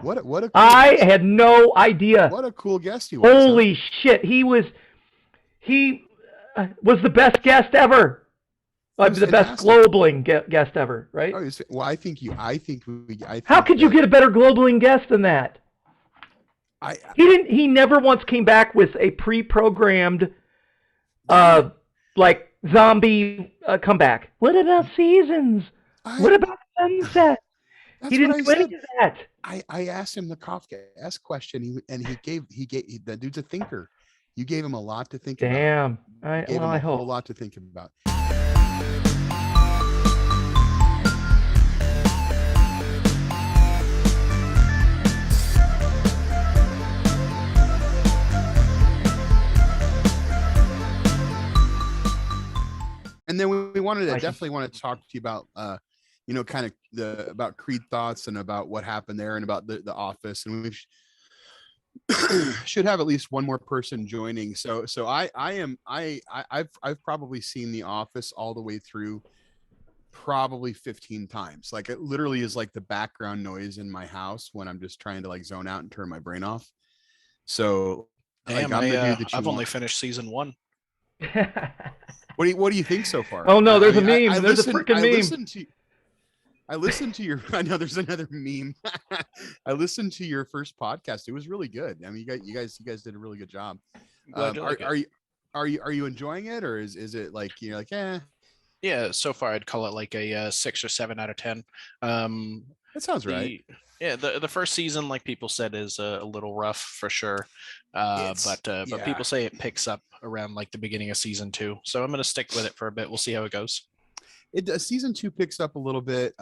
What a cool I guest. had no idea. What a cool guest he was. Holy shit! He was the best guest ever. The best globaling guest ever, right? Oh, well, I think How could you get a better globaling guest than that? He never once came back with a pre-programmed, like zombie comeback. What about seasons? What about sunset? He didn't do any of that. I asked him the Kafka-esque question, and he gave the dude's a thinker. You gave him a lot to think about. Damn. I hope. A whole lot to think about. And then we definitely want to talk to you about kind of about Creed thoughts and about what happened there and about the Office, and we should have at least one more person joining. So I've probably seen The Office all the way through probably 15 times. Like, it literally is like the background noise in my house when I'm just trying to like zone out and turn my brain off. So damn, I've only finished season 1. What do you think so far? Oh no, there's a meme. There's a freaking meme. I listened to your. I know there's another meme. I listened to your first podcast. It was really good. I mean, you guys did a really good job. Are you enjoying it, or is it like you're like Yeah, so far I'd call it like a 6 or 7 out of 10. That sounds right. The first season, like people said, is a little rough for sure. But people say it picks up around like the beginning of season 2. So I'm gonna stick with it for a bit. We'll see how it goes. Season 2 picks up a little bit.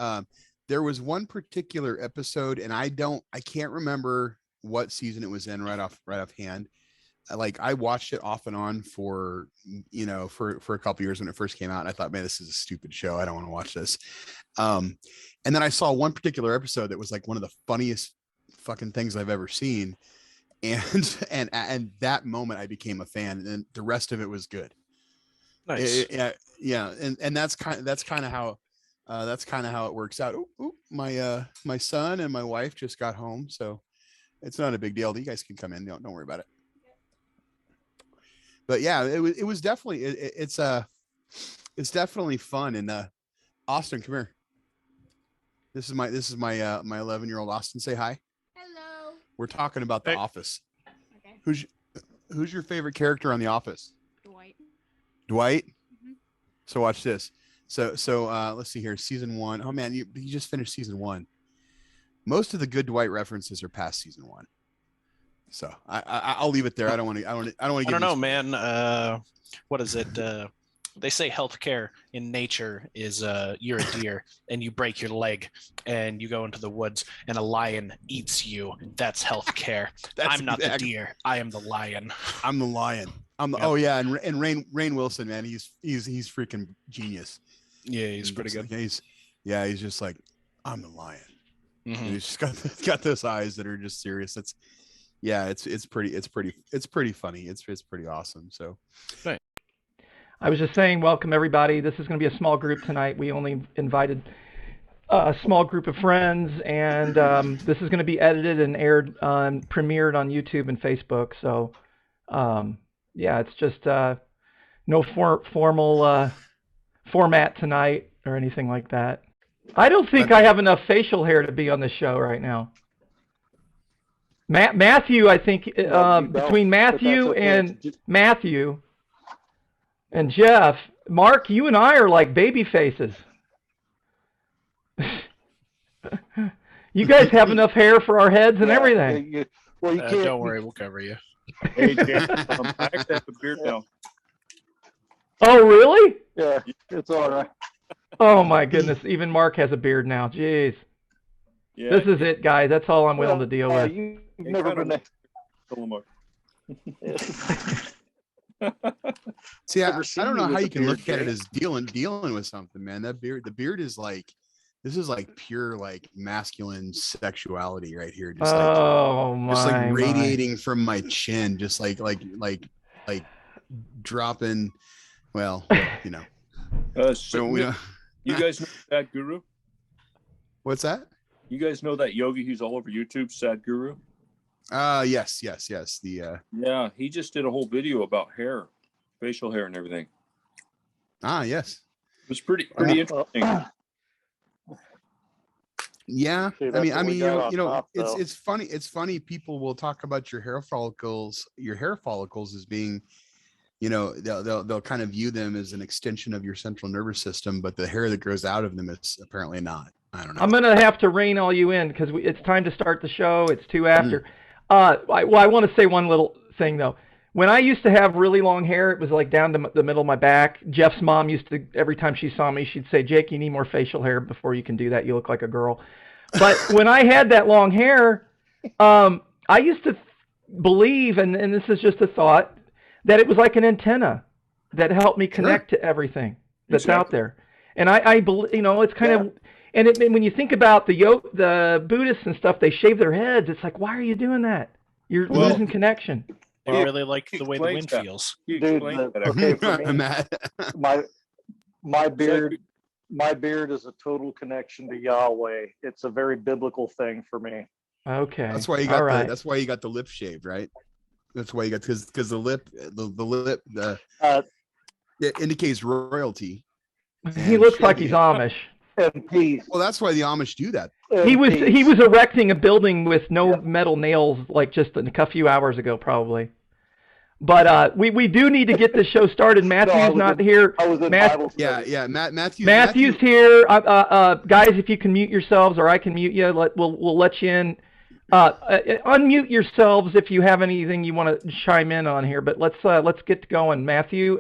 There was one particular episode, and I can't remember what season it was in right off hand. Like, I watched it off and on for a couple years when it first came out, and I thought, man, this is a stupid show. I don't want to watch this. And then I saw one particular episode that was like one of the funniest fucking things I've ever seen. And that moment I became a fan, and the rest of it was good. Nice. Yeah. And that's kind of how it works out. My son and my wife just got home, so it's not a big deal. You guys can come in. Don't worry about it. But yeah, it was definitely it's definitely fun. And Austin, come here. This is my 11-year-old Austin. Say hi. Hello. We're talking about The Office. Okay. Who's your favorite character on The Office? Dwight. Mm-hmm. So watch this. So let's see here. Season 1. Oh man, you just finished season 1. Most of the good Dwight references are past season 1. So I'll leave it there. I don't want to. I don't know, man. What is it? They say healthcare in nature is you're a deer and you break your leg and you go into the woods and a lion eats you. That's healthcare. I'm not the deer. I am the lion. I'm the lion. Oh yeah, and Rainn Wilson, man, he's freaking genius. Yeah, he's pretty good. He's just like, I'm the lion. Mm-hmm. He's just got those eyes that are just serious. It's pretty funny. It's pretty awesome. So right. I was just saying, welcome everybody. This is going to be a small group tonight. We only invited a small group of friends, and this is going to be edited and aired premiered on YouTube and Facebook. So yeah, it's just no formal format tonight or anything like that. I don't think I have enough facial hair to be on the show right now. Matthew, I think between Matthew and Jeff, Mark, you and I are like baby faces. You guys have enough hair for our heads and everything. Well, you can't. Don't worry, we'll cover you. Hey, Dan, I actually have a beard now. Oh, really? Yeah, it's all right. Oh my goodness! Even Mark has a beard now. Jeez. Yeah. This is it, guys. That's all I'm willing to deal with. You've never been there. See, I don't know how you can look at it as dealing with something, man. The beard is like, this is like pure like masculine sexuality right here. Just like radiating from my chin, just like dropping. Well, you know. So you guys know that Guru? What's that? You guys know that yogi who's all over YouTube, Sadhguru? Yes. The Yeah, he just did a whole video about hair, facial hair, and everything. yes. It was pretty interesting. Yeah, See, I that's mean, what we got on top, it's though. it's funny. It's funny. People will talk about your hair follicles as being, they'll kind of view them as an extension of your central nervous system, but the hair that grows out of them is apparently not. I don't know. I'm gonna have to rein all you in because it's time to start the show. It's 2 after. I want to say one little thing though. When I used to have really long hair, it was like down to the middle of my back. Jeff's mom used to, every time she saw me, she'd say, "Jake, you need more facial hair before you can do that. You look like a girl." But when I had that long hair, I used to believe, and this is just a thought, that it was like an antenna that helped me connect to everything that's out there. And I believe, it's kind of, and when you think about the Buddhists and stuff, they shave their heads. It's like, why are you doing that? You're losing connection. They really like the way the wind feels. Dude, okay, for me, Matt. my beard is a total connection to Yahweh. It's a very biblical thing for me. Okay. That's why you got that's why you got the lip shaved, right? That's why you got because the lip it indicates royalty. He looks like he's Amish. And peace. Well, that's why the Amish do that. He was erecting a building with no metal nails like just a few hours ago, probably. But we do need to get this show started. Matthew's not here. I was in Bible study. Yeah. Matthew's here. Guys, if you can mute yourselves, or I can mute you. We'll let you in. Unmute yourselves if you have anything you want to chime in on here. But let's get going. Matthew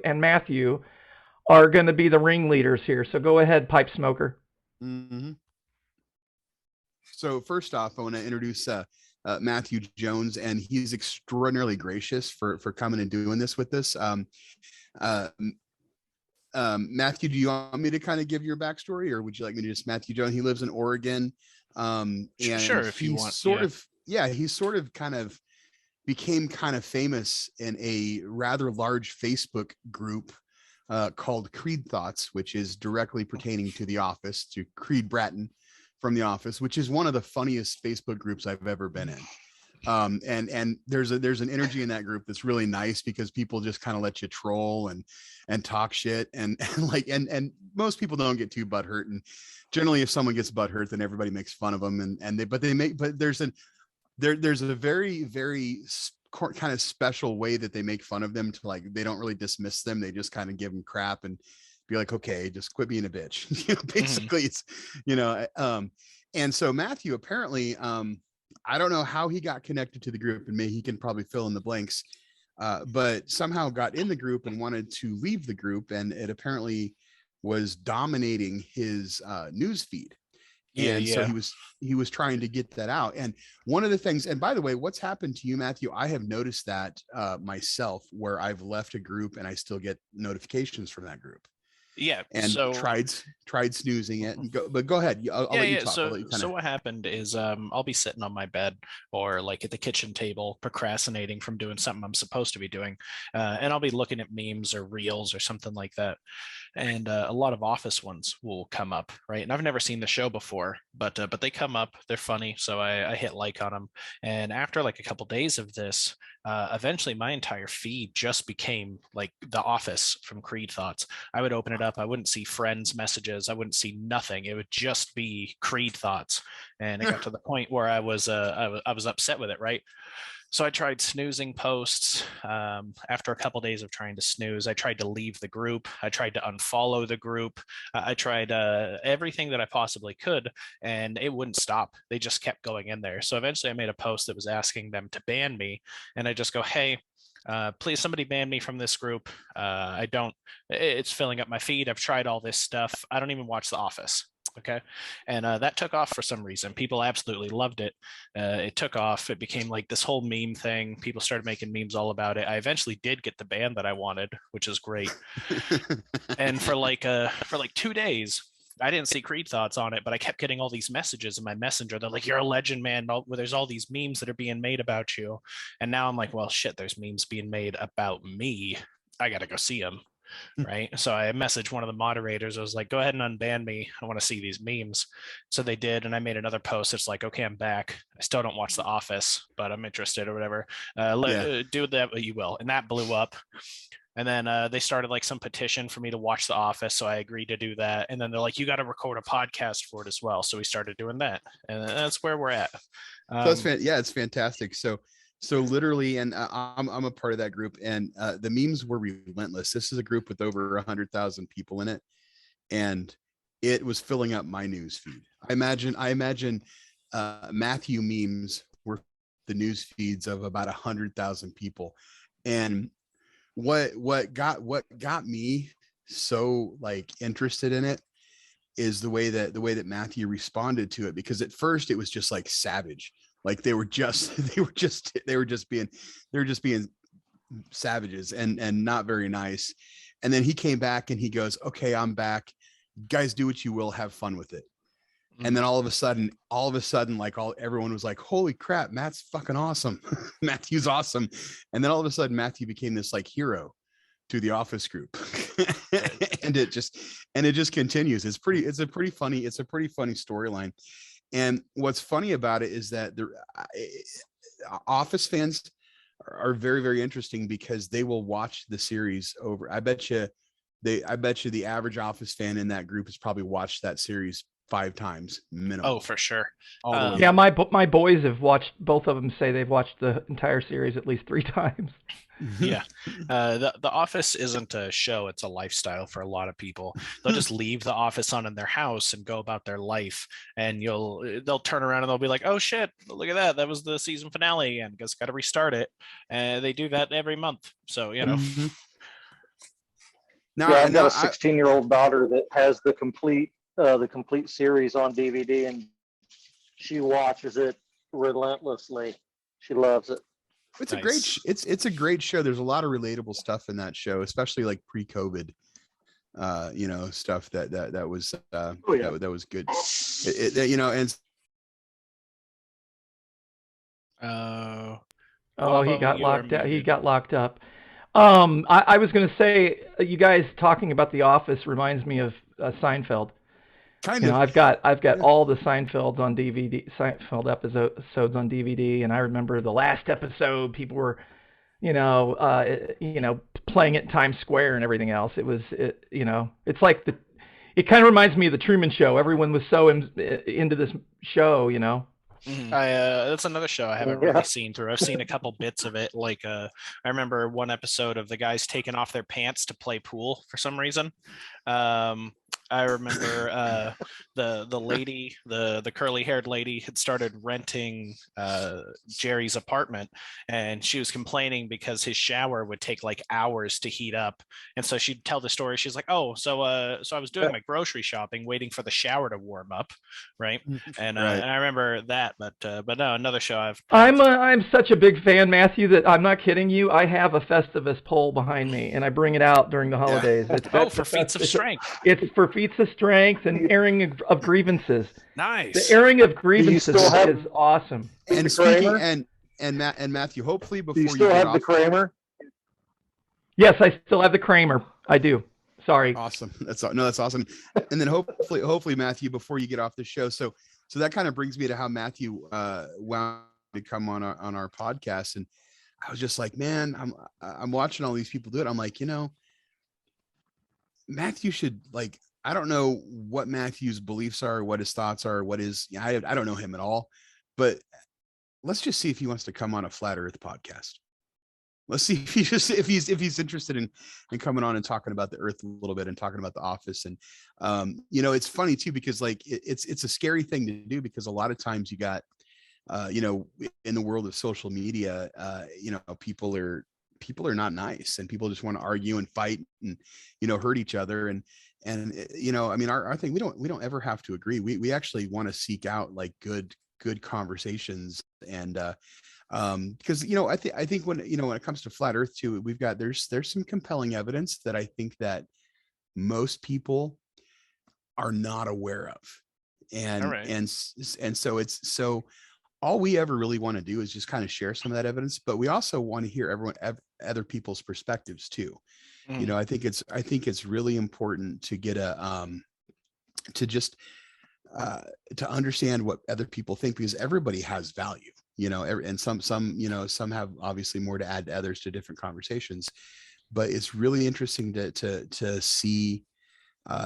are going to be the ringleaders here. So go ahead, pipe smoker. Mm-hmm. So first off, I want to introduce Matthew Jones, and he's extraordinarily gracious for coming and doing this with us. Matthew, do you want me to kind of give your backstory, or would you like me to just Matthew Jones? He lives in Oregon. And sure, if you want. He sort of kind of became kind of famous in a rather large Facebook group called Creed Thoughts, which is directly pertaining to The Office, to Creed Bratton from The Office, which is one of the funniest Facebook groups I've ever been in. And there's an energy in that group that's really nice because people just kind of let you troll and talk shit and most people don't get too butthurt. And generally, if someone gets butthurt, then everybody makes fun of them. But there's a very, very kind of special way that they make fun of them to they don't really dismiss them. They just kind of give them crap and be like, okay, just quit being a bitch. Basically it's, and so Matthew apparently, I don't know how he got connected to the group, and maybe he can probably fill in the blanks, but somehow got in the group and wanted to leave the group. And it apparently was dominating his news feed. So he was trying to get that out. And one of the things, and by the way, what's happened to you, Matthew, I have noticed that myself, where I've left a group and I still get notifications from that group. Yeah, and so tried snoozing it. But go ahead. I'll let you talk. So what happened is I'll be sitting on my bed or like at the kitchen table procrastinating from doing something I'm supposed to be doing, and I'll be looking at memes or reels or something like that, and a lot of Office ones will come up, right? And I've never seen the show before, but they come up. They're funny, so I hit like on them. And after like a couple days of this, eventually my entire feed just became like The Office from Creed Thoughts. I would open it up, I wouldn't see friends messages, I wouldn't see nothing. It would just be Creed Thoughts. And it got to the point where I was upset with it, right? So I tried snoozing posts. After a couple of days of trying to snooze, I tried to leave the group. I tried to unfollow the group. I tried everything that I possibly could, and it wouldn't stop. They just kept going in there. So eventually I made a post that was asking them to ban me. And I just go, hey, please, somebody ban me from this group. It's filling up my feed. I've tried all this stuff. I don't even watch The Office. Okay. And that took off for some reason. People absolutely loved it. It took off. It became like this whole meme thing. People started making memes all about it. I eventually did get the ban that I wanted, which is great. And for like 2 days, I didn't see Creed Thoughts on it, but I kept getting all these messages in my messenger. They're like, you're a legend, man. Where there's all these memes that are being made about you. And now I'm like, well, shit, there's memes being made about me. I got to go see them. right? So I messaged one of the moderators. I was like, go ahead and unban me. I want to see these memes. So they did. And I made another post. It's like, okay, I'm back. I still don't watch The Office, but I'm interested or whatever. Do that what you will. And that blew up. And then they started like some petition for me to watch The Office. So I agreed to do that. And then they're like, you got to record a podcast for it as well. So we started doing that. And that's where we're at. So it's fantastic. So literally, and I'm a part of that group, and the memes were relentless. This is a group with over 100,000 people in it, and it was filling up my news feed. I imagine Matthew memes were the news feeds of about 100,000 people, and what got me so like interested in it is the way that Matthew responded to it, because at first it was just like savage. Like they were just being savages and not very nice. And then he came back and he goes, okay, I'm back. Guys, do what you will, have fun with it. And then all of a sudden, like everyone was like, holy crap, Matt's fucking awesome. Matthew's awesome. And then all of a sudden Matthew became this like hero to the Office group. and it just continues. It's a pretty funny storyline. And what's funny about it is that the Office fans are very, very interesting, because they will watch the series over. I bet you the average Office fan in that group has probably watched that series 5 times minimum. Oh, for sure. Yeah, my boys have watched, both of them say they've watched the entire series at least 3 times. Yeah. The Office isn't a show, it's a lifestyle for a lot of people. They'll just leave The Office on in their house and go about their life, and they'll turn around and they'll be like, oh shit, look at that was the season finale again, guess got to restart it. And they do that every month, so Mm-hmm. Now, I've got a 16-year-old daughter that has the complete series on DVD, and she watches it relentlessly. She loves it. It's nice. It's a great show. There's a lot of relatable stuff in that show, especially like pre-COVID, stuff that was that was good. He got locked out. He got locked up. I was going to say, you guys talking about The Office reminds me of Seinfeld. Kind of. I've got all the Seinfeld episodes on DVD, and I remember the last episode, people were, playing it in Times Square and everything else. It's like it kind of reminds me of the Truman Show. Everyone was so into this show, Mm-hmm. That's another show I haven't really seen through. I've seen a couple bits of it. Like I remember one episode of the guys taking off their pants to play pool for some reason. I remember the lady, the curly haired lady, had started renting Jerry's apartment, and she was complaining because his shower would take like hours to heat up. And so she'd tell the story. She's like, oh, so I was doing my grocery shopping, waiting for the shower to warm up, right? And and I remember that, but no, another show I'm such a big fan, Matthew, that I'm not kidding you. I have a Festivus pole behind me, and I bring it out during the holidays. Yeah. For feats of strength. It's for feats of strength and airing of grievances. Nice. The airing of grievances is awesome. And speaking and Matthew, hopefully before you still have the Kramer. Yes, I still have the Kramer. I do. Sorry. Awesome. That's awesome. And then hopefully Matthew, before you get off the show, so that kind of brings me to how Matthew wound to come on our podcast, and I was just like, man, I'm watching all these people do it. I'm like, Matthew should, like, I don't know what Matthew's beliefs are, what his thoughts are, I don't know him at all, but let's just see if he wants to come on a Flat Earth podcast. Let's see if he's interested in coming on and talking about the Earth a little bit and talking about The Office. And it's funny too, because like it's a scary thing to do, because a lot of times you got in the world of social media, people are not nice, and people just want to argue and fight and hurt each other. And our thing, we don't ever have to agree. We actually want to seek out like good conversations. And because I think when it comes to Flat Earth too, there's some compelling evidence that I think that most people are not aware of. And so all we ever really want to do is just kind of share some of that evidence, but we also want to hear other people's perspectives too. You know, I think it's really important to get to just to understand what other people think, because everybody has value, you know, and some, you know, some have obviously more to add to others to different conversations, but it's really interesting to see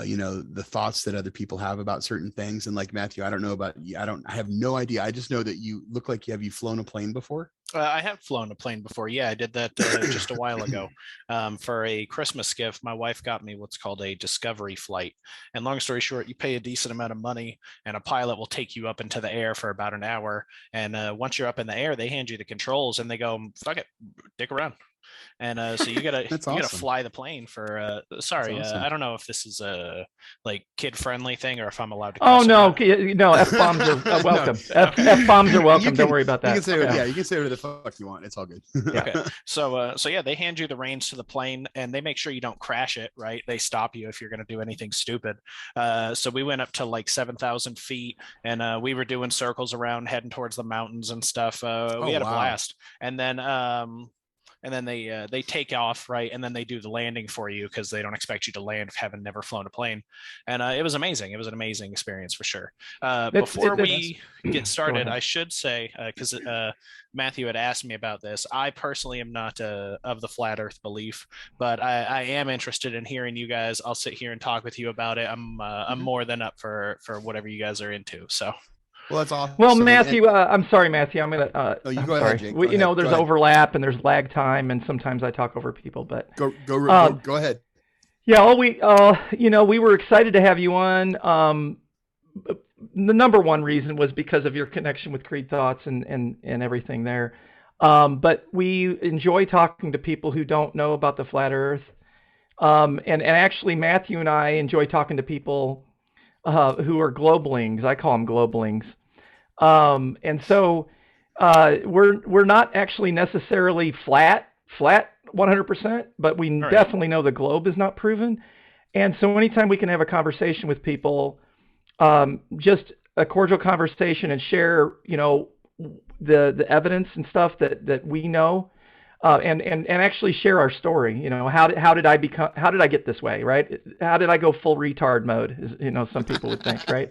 you know, the thoughts that other people have about certain things. And like Matthew, I don't know about you. I have no idea. I just know that you look like you flown a plane before? I have flown a plane before. Yeah, I did that just a while ago. For a Christmas gift, my wife got me what's called a discovery flight. And long story short, you pay a decent amount of money, and a pilot will take you up into the air for about an hour. And once you're up in the air, they hand you the controls, and they go, "Fuck it, dick around." And so you gotta That's you gotta awesome. fly the plane for sorry, That's awesome. I don't know if this is a like kid friendly thing or if I'm allowed to Oh cuss or no, not. no, F-bombs are No. welcome. Okay. F-bombs are welcome. You Don't can, worry about you that. can say, Yeah. yeah, you can say whatever the fuck you want. It's all good. Okay. So yeah, they hand you the reins to the plane and they make sure you don't crash it, right? They stop you if you're going to do anything stupid. So we went up to like 7,000 feet and we were doing circles around heading towards the mountains and stuff. We had a wow. blast. And then they take off, right? And then they do the landing for you because they don't expect you to land having never flown a plane. And it was amazing. It was an amazing experience for sure. Before we get started, I should say, because Matthew had asked me about this, I personally am not of the flat earth belief, but I am interested in hearing you guys. I'll sit here and talk with you about it. I'm more than up for whatever you guys are into. So. Well, that's awesome. Well, Matthew, I'm sorry, Matthew. I'm gonna. No, you go I'm ahead, sorry. Jake. Go You know, ahead. there's Go ahead. overlap and there's lag time, and sometimes I talk over people. But Go ahead. yeah, you know, we were excited to have you on. The number one reason was because of your connection with Creed Thoughts and everything there. But we enjoy talking to people who don't know about the flat Earth. And actually, Matthew and I enjoy talking to people who are globalings. I call them globalings. And so we're not actually necessarily flat 100%, but we definitely know the globe is not proven. And so anytime we can have a conversation with people, just a cordial conversation and share, you know, the evidence and stuff that we know, and actually share our story. You know, how did I get this way, right? How did I go full retard mode? You know, some people would think, right?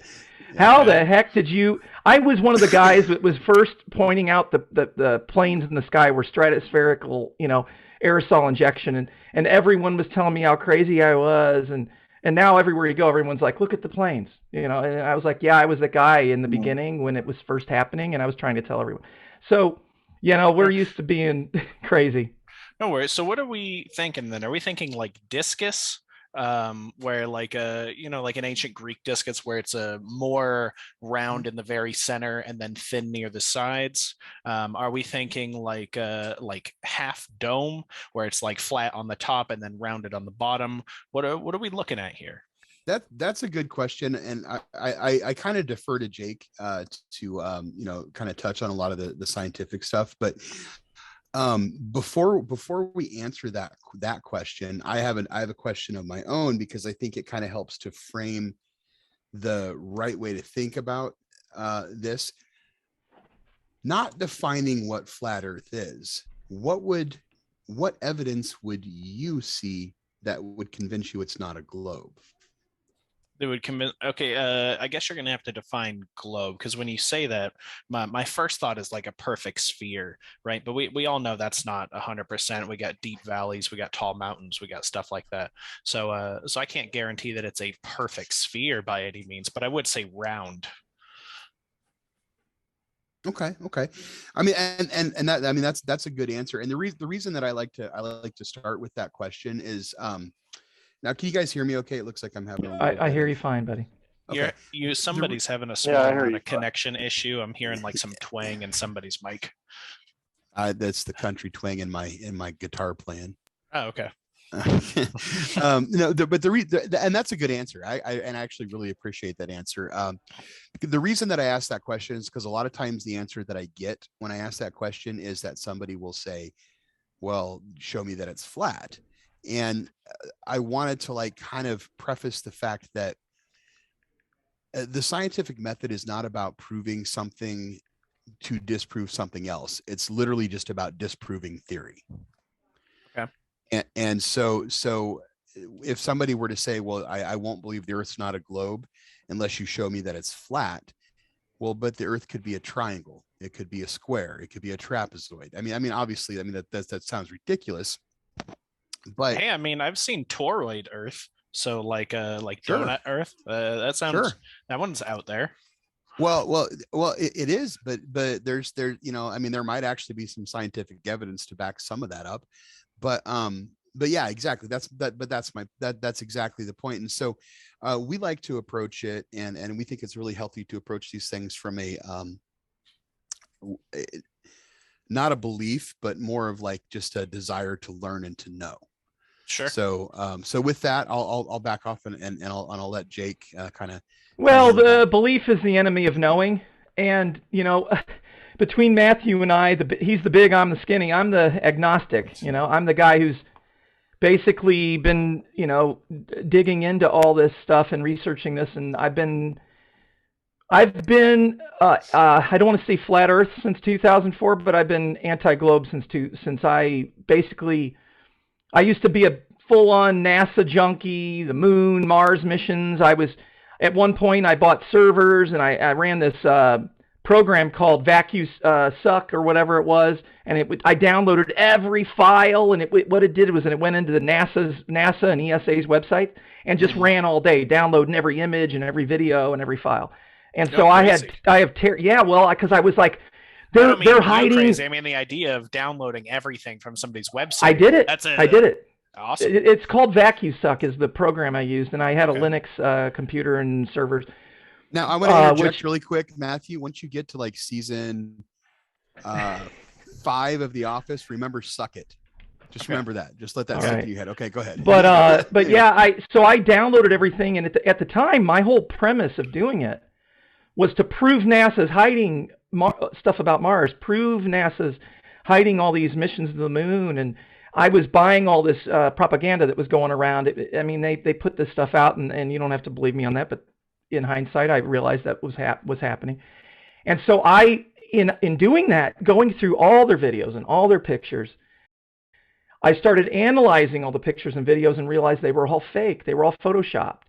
How the heck did you? I was one of the guys that was first pointing out the planes in the sky were stratospherical, you know, aerosol injection, and everyone was telling me how crazy I was, and now everywhere you go, everyone's like, look at the planes, you know. And I was like, yeah, I was the guy in the beginning when it was first happening, and I was trying to tell everyone. So, you know, we're used to being crazy. No worries. So what are we thinking then? Are we thinking like discus, where like you know, like an ancient Greek discus where it's a more round in the very center and then thin near the sides? Are we thinking like half dome where it's like flat on the top and then rounded on the bottom? What are we looking at here? That's a good question, and I kind of defer to Jake to you know, kind of touch on a lot of the scientific stuff. But before we answer that question, I have a question of my own, because I think it kind of helps to frame the right way to think about this. Not defining what flat Earth is, what evidence would you see that would convince you it's not a globe? They would convince. Okay, I guess you're gonna have to define globe, because when you say that, my first thought is like a perfect sphere, right? But we all know that's not 100%. We got deep valleys, we got tall mountains, we got stuff like that. So so I can't guarantee that it's a perfect sphere by any means, but I would say round. Okay. I mean, and that, I mean, that's a good answer. And the reason that I like to start with that question is now, can you guys hear me okay? It looks like I'm having I hear you fine, buddy. Okay. Somebody's having a small amount of connection issue. I'm hearing like some twang in somebody's mic. That's the country twang in my guitar playing. Oh, okay. No, but and that's a good answer. I actually really appreciate that answer. The reason that I asked that question is because a lot of times the answer that I get when I ask that question is that somebody will say, well, show me that it's flat. And I wanted to like kind of preface the fact that the scientific method is not about proving something to disprove something else. It's literally just about disproving theory. Okay. And so if somebody were to say, well, I won't believe the Earth's not a globe unless you show me that it's flat. Well, but the Earth could be a triangle. It could be a square. It could be a trapezoid. I mean, obviously, I mean, that sounds ridiculous, but Hey, I mean, I've seen toroid Earth, so like Sure. donut Earth. That sounds Sure. that one's out there. well, it is, but you know, I mean, there might actually be some scientific evidence to back some of that up, but yeah, exactly. That's exactly the point. And so, we like to approach it, and we think it's really healthy to approach these things from a not a belief, but more of like just a desire to learn and to know. Sure. So with that, I'll back off and I'll let Jake kind of. Well, the belief is the enemy of knowing. And, you know, between Matthew and I, he's the big, I'm the skinny. I'm the agnostic. You know, I'm the guy who's basically been, you know, digging into all this stuff and researching this. And I've been I don't want to say flat Earth since 2004, but I've been anti-globe since I used to be a full-on NASA junkie, the moon, Mars missions. At one point I bought servers and I ran this program called Vacuum Suck or whatever it was, and I downloaded every file, and what it did was it went into the NASA and ESA's website and just ran all day, downloading every image and every video and every file. And so because I was like, they're hiding. Crazy. I mean, the idea of downloading everything from somebody's website. I did it. I did it. Awesome. It's called VacuSuck is the program I used, and I had a Linux computer and servers. Now I want to interject really quick, Matthew. Once you get to like season 5 of The Office, remember Suck It. Just remember that. Just let that sink in your head. Okay, go ahead. But yeah, I downloaded everything, and at the time, my whole premise of doing it was to prove NASA's hiding stuff about Mars, prove NASA's hiding all these missions to the moon, and I was buying all this propaganda that was going around. I mean, they put this stuff out, and you don't have to believe me on that, but in hindsight, I realized that was happening. And so in doing that, going through all their videos and all their pictures, I started analyzing all the pictures and videos and realized they were all fake. They were all photoshopped.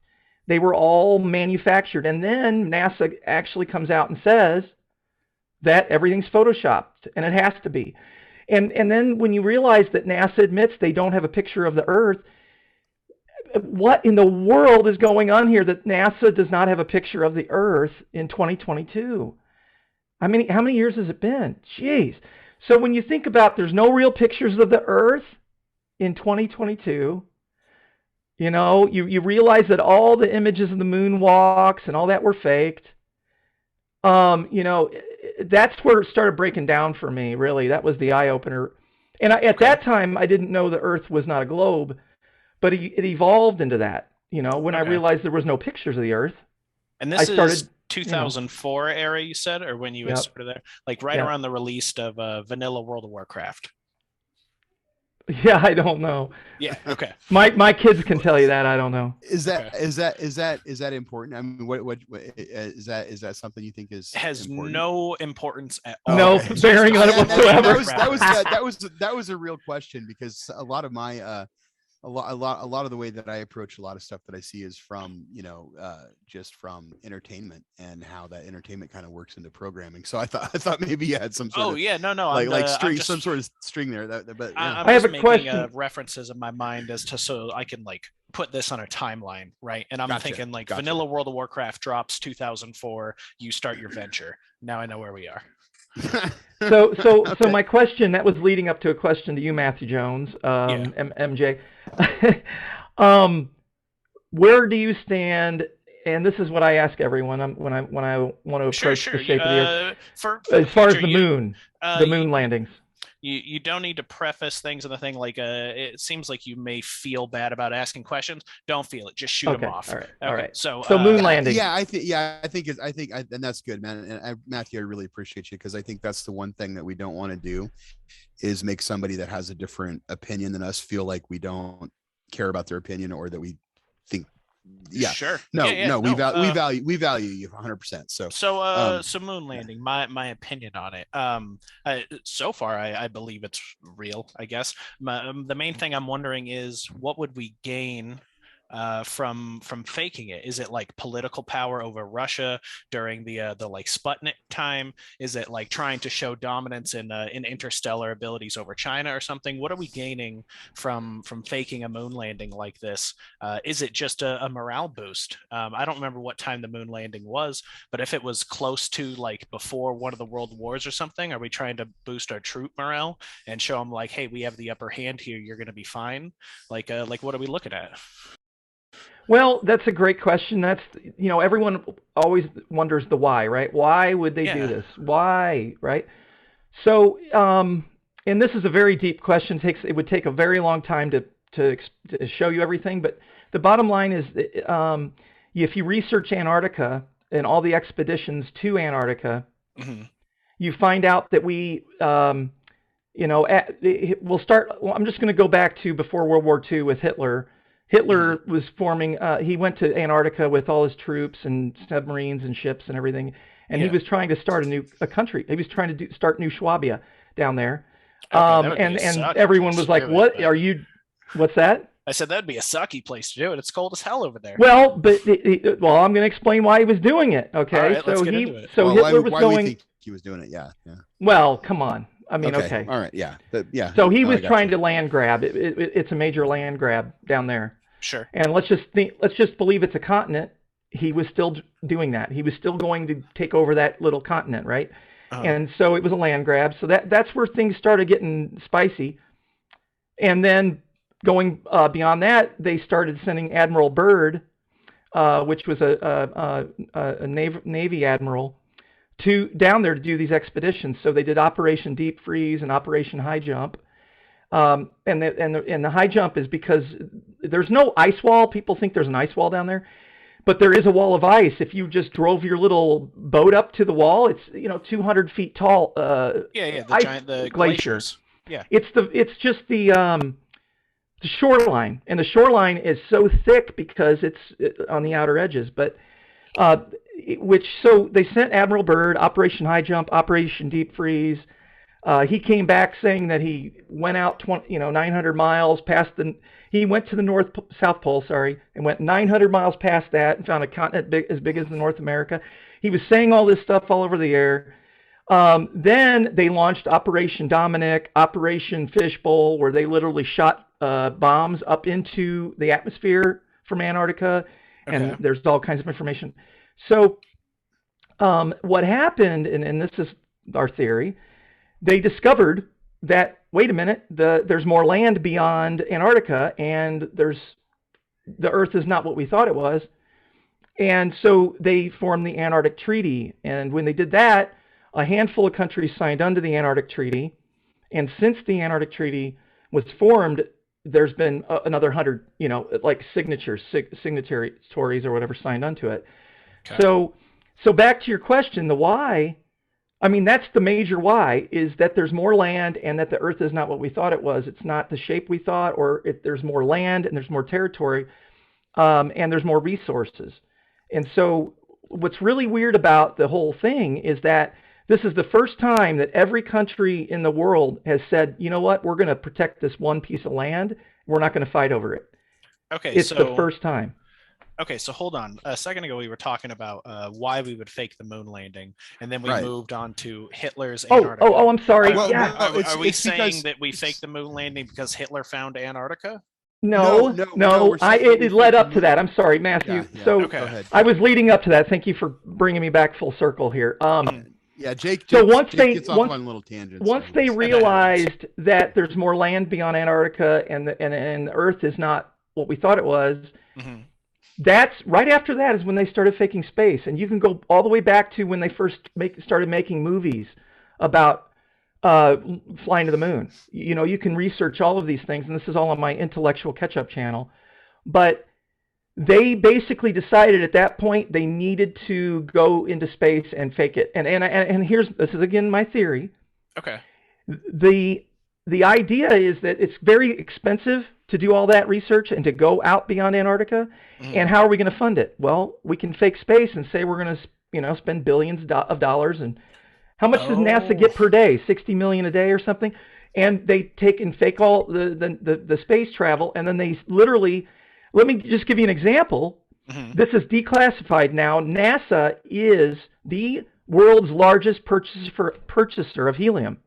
They were all manufactured. And then NASA actually comes out and says that everything's photoshopped, and it has to be. And then when you realize that NASA admits they don't have a picture of the Earth, what in the world is going on here that NASA does not have a picture of the Earth in 2022? I mean, how many years has it been? Jeez. So when you think about there's no real pictures of the Earth in 2022, you know, you realize that all the images of the moonwalks and all that were faked. You know, that's where it started breaking down for me, really. That was the eye-opener. And at that time, I didn't know the Earth was not a globe, but it evolved into that, you know, when I realized there was no pictures of the Earth. And this is 2004 era, you said, or when you started there? Like around the release of Vanilla World of Warcraft. Yeah, I don't know. Yeah, okay. My kids can tell you that. I don't know. Is that important? I mean, what is that something you think has important? No importance at all? No bearing on it whatsoever. That was a real question, because a lot of my a lot of the way that I approach a lot of stuff that I see is from, you know, just from entertainment and how that entertainment kind of works into programming. So I thought maybe you had some sort of string, some sort of string there. But yeah. I have a question. References in my mind as to so I can like put this on a timeline, right? And I'm thinking like Vanilla World of Warcraft drops 2004. You start your venture. Now I know where we are. So my question that was leading up to a question to you, Matthew Jones, MJ. Where do you stand? And this is what I ask everyone when I want to approach the shape of the Earth. As far as the moon landings. You don't need to preface things in the thing like it seems like you may feel bad about asking questions. Don't feel it. Just shoot them off. All right. So moon landing. I think and that's good, man. And Matthew, I really appreciate you, because I think that's the one thing that we don't want to do is make somebody that has a different opinion than us feel like we don't care about their opinion, or that we think Yeah. Sure. No, Yeah, no, we no, value you 100%. So, So moon landing, my opinion on it. So far, I believe it's real. I guess the main thing I'm wondering is what would we gain from faking it? Is it like political power over Russia during the like Sputnik time? Is it like trying to show dominance in interstellar abilities over China or something? What are we gaining from faking a moon landing like this? Is it just a morale boost? I don't remember what time the moon landing was, but if it was close to like before one of the world wars or something, are we trying to boost our troop morale and show them like, hey, we have the upper hand here, you're going to be fine? Like what are we looking at? Well, that's a great question. That's, everyone always wonders the why, right? Why would they do Yeah. this? Why, right? So, and this is a very deep question. It would take a very long time to show you everything. But the bottom line is, if you research Antarctica and all the expeditions to Antarctica, hmm you find out that we'll start. Well, I'm just going to go back to before World War II with Hitler. Hitler was forming. He went to Antarctica with all his troops and submarines and ships and everything, and he Yeah. was trying to start a country. He was trying to start New Swabia down there. Okay, that would be a And sucky everyone place was to like, do it, "What but- are you? What's that?" I said that'd be a sucky place to do it. It's cold as hell over there. Well, but well, I'm going to explain why he was doing it. Okay, All right, let's so get into it. so well, Hitler was why going. we think he was doing it? Yeah. Well, come on. I mean, okay. All right. Yeah. Yeah. So he No, I was got trying you. to land grab. It's a major land grab down there. Sure. And let's just believe it's a continent. He was still doing that. He was still going to take over that little continent, right? Uh-huh. And so it was a land grab. So that's where things started getting spicy. And then going beyond that, they started sending Admiral Byrd, which was a Navy admiral, down there to do these expeditions. So they did Operation Deep Freeze and Operation High Jump. And the high jump is because there's no ice wall. People think there's an ice wall down there, but there is a wall of ice. If you just drove your little boat up to the wall, it's 200 feet tall. Yeah, the ice giant glacier. glaciers. Yeah. It's just the shoreline, and the shoreline is so thick because it's on the outer edges. But so they sent Admiral Byrd, Operation High Jump, Operation Deep Freeze. He came back saying that he went out 900 miles past he went to the South Pole, and went 900 miles past that and found a continent as big as North America. He was saying all this stuff all over the air. Then they launched Operation Dominic, Operation Fishbowl, where they literally shot bombs up into the atmosphere from Antarctica, and Okay. there's all kinds of information. So what happened, and this is our theory, they discovered that, wait a minute, there's more land beyond Antarctica, and the Earth is not what we thought it was. And so they formed the Antarctic Treaty. And when they did that, a handful of countries signed under the Antarctic Treaty. And since the Antarctic Treaty was formed, there's been another 100, like signatories or whatever signed onto it. Okay. So back to your question, the why. I mean, that's the major why, is that there's more land and that the Earth is not what we thought it was. It's not the shape we thought, or there's more land and there's more territory, and there's more resources. And so what's really weird about the whole thing is that this is the first time that every country in the world has said, you know what, we're going to protect this one piece of land. We're not going to fight over it. Okay. It's so the first time. Okay, so hold on. A second ago, we were talking about why we would fake the moon landing, and then we Right. moved on to Hitler's Oh, Antarctica. I'm sorry. Well, yeah. well, Are we it's saying because- that we faked the moon landing because Hitler found Antarctica? No, we're saying it led up to that. I'm sorry, Matthew. Yeah. So Okay. Go ahead. I was leading up to that. Thank you for bringing me back full circle here. Yeah, Jake. So Jake- once Jake they- gets off once- on little tangents. Once so they it's- realized that there's more land beyond Antarctica and the Earth is not what we thought it was, hmm that's right after that is when they started faking space. And you can go all the way back to when they first started making movies about flying to the moon. You can research all of these things, and this is all on my intellectual catch-up channel. But they basically decided at that point they needed to go into space and fake it. And this is again my theory. Okay. The the idea is that it's very expensive to do all that research and to go out beyond Antarctica. And how are we going to fund it? Well, we can fake space and say we're going to, spend billions of dollars. And how much does NASA get per day? 60 million a day or something? And they take and fake all the space travel, and then they literally, let me just give you an example. This is declassified now. NASA is the world's largest purchaser of helium.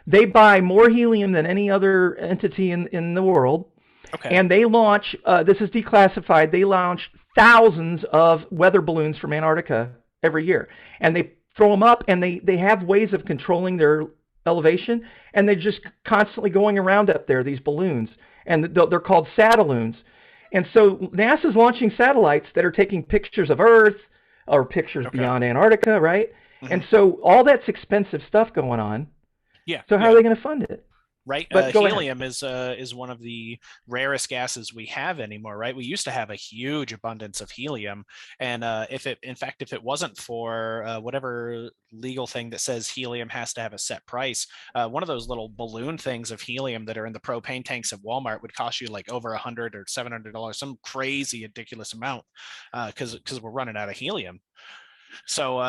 They buy more helium than any other entity in the world. Okay. And they launch, this is declassified, they launch thousands of weather balloons from Antarctica every year. And they throw them up, and they have ways of controlling their elevation, and they're just constantly going around up there, these balloons. And they're called satelloons. And so NASA's launching satellites that are taking pictures of Earth or pictures beyond Antarctica, right? And so all that's expensive stuff going on. Yeah. So how are they going to fund it? Right. But go helium is one of the rarest gases we have anymore, right? We used to have a huge abundance of helium. And if it wasn't for whatever legal thing that says helium has to have a set price, one of those little balloon things of helium that are in the propane tanks at Walmart would cost you like over $100 or $700, some crazy ridiculous amount, because we're running out of helium. So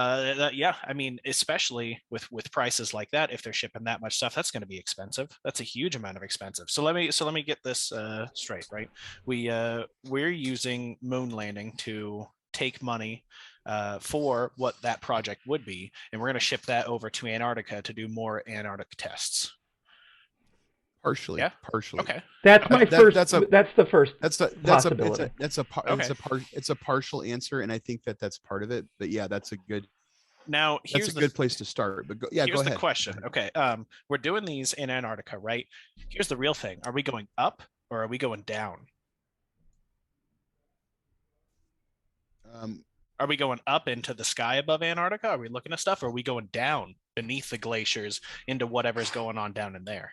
yeah, I mean, especially with prices like that, if they're shipping that much stuff, that's going to be expensive. That's a huge amount of expensive. So let me get this straight, right? We're using moon landing to take money for what that project would be, and we're going to ship that over to Antarctica to do more Antarctic tests. Partially. Yeah? Partially. Okay. That's my first. That's the first. It's a partial answer, and I think that's part of it. But yeah, that's a good place to start. But go here's ahead. The question. Okay. We're doing these in Antarctica, right? Here's the real thing. Are we going up or are we going down? Are we going up into the sky above Antarctica? Are we looking at stuff? Or are we going down beneath the glaciers into whatever's going on down in there?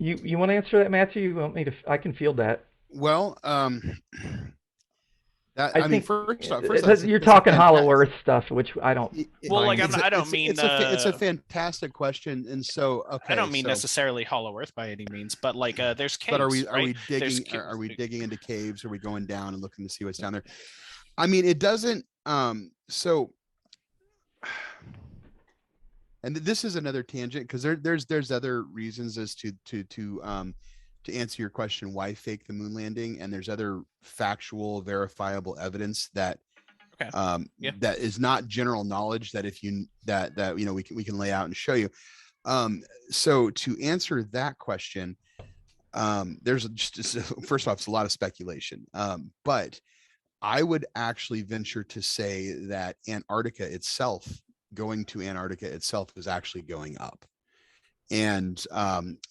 You want to answer that, Matthew? You want me to? I can field that. Well, I mean, first off, you're talking Hollow Earth stuff, which I don't. Well, like I don't mean it's a fantastic question, and so okay. I don't mean necessarily Hollow Earth by any means, but like there's caves. But are we digging? Are we digging into caves? Are we going down and looking to see what's down there? I mean, it doesn't. So. And this is another tangent because there's other reasons as to answer your question why fake the moon landing, and there's other factual verifiable evidence that that is not general knowledge that we can lay out and show you. So to answer that question, there's just first off, it's a lot of speculation, but I would actually venture to say that going to Antarctica itself is actually going up. And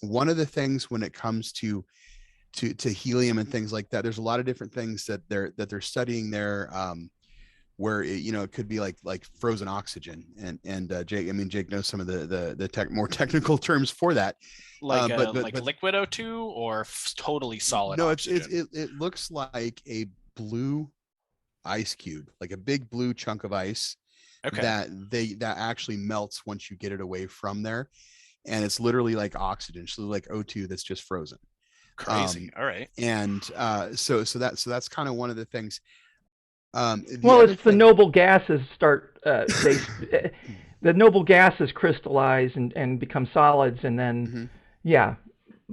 one of the things when it comes to helium and things like that, there's a lot of different things that they're studying there, where it could be like frozen oxygen, and Jake knows some of the more technical terms for that, like liquid O2 or totally solid. No, oxygen. it looks like a blue ice cube, like a big blue chunk of ice. Okay. That actually melts once you get it away from there, and it's literally like oxygen, so like O2 that's just frozen. Crazy. All right. And so that's kind of one of the things. The noble gases the noble gases crystallize and become solids, and then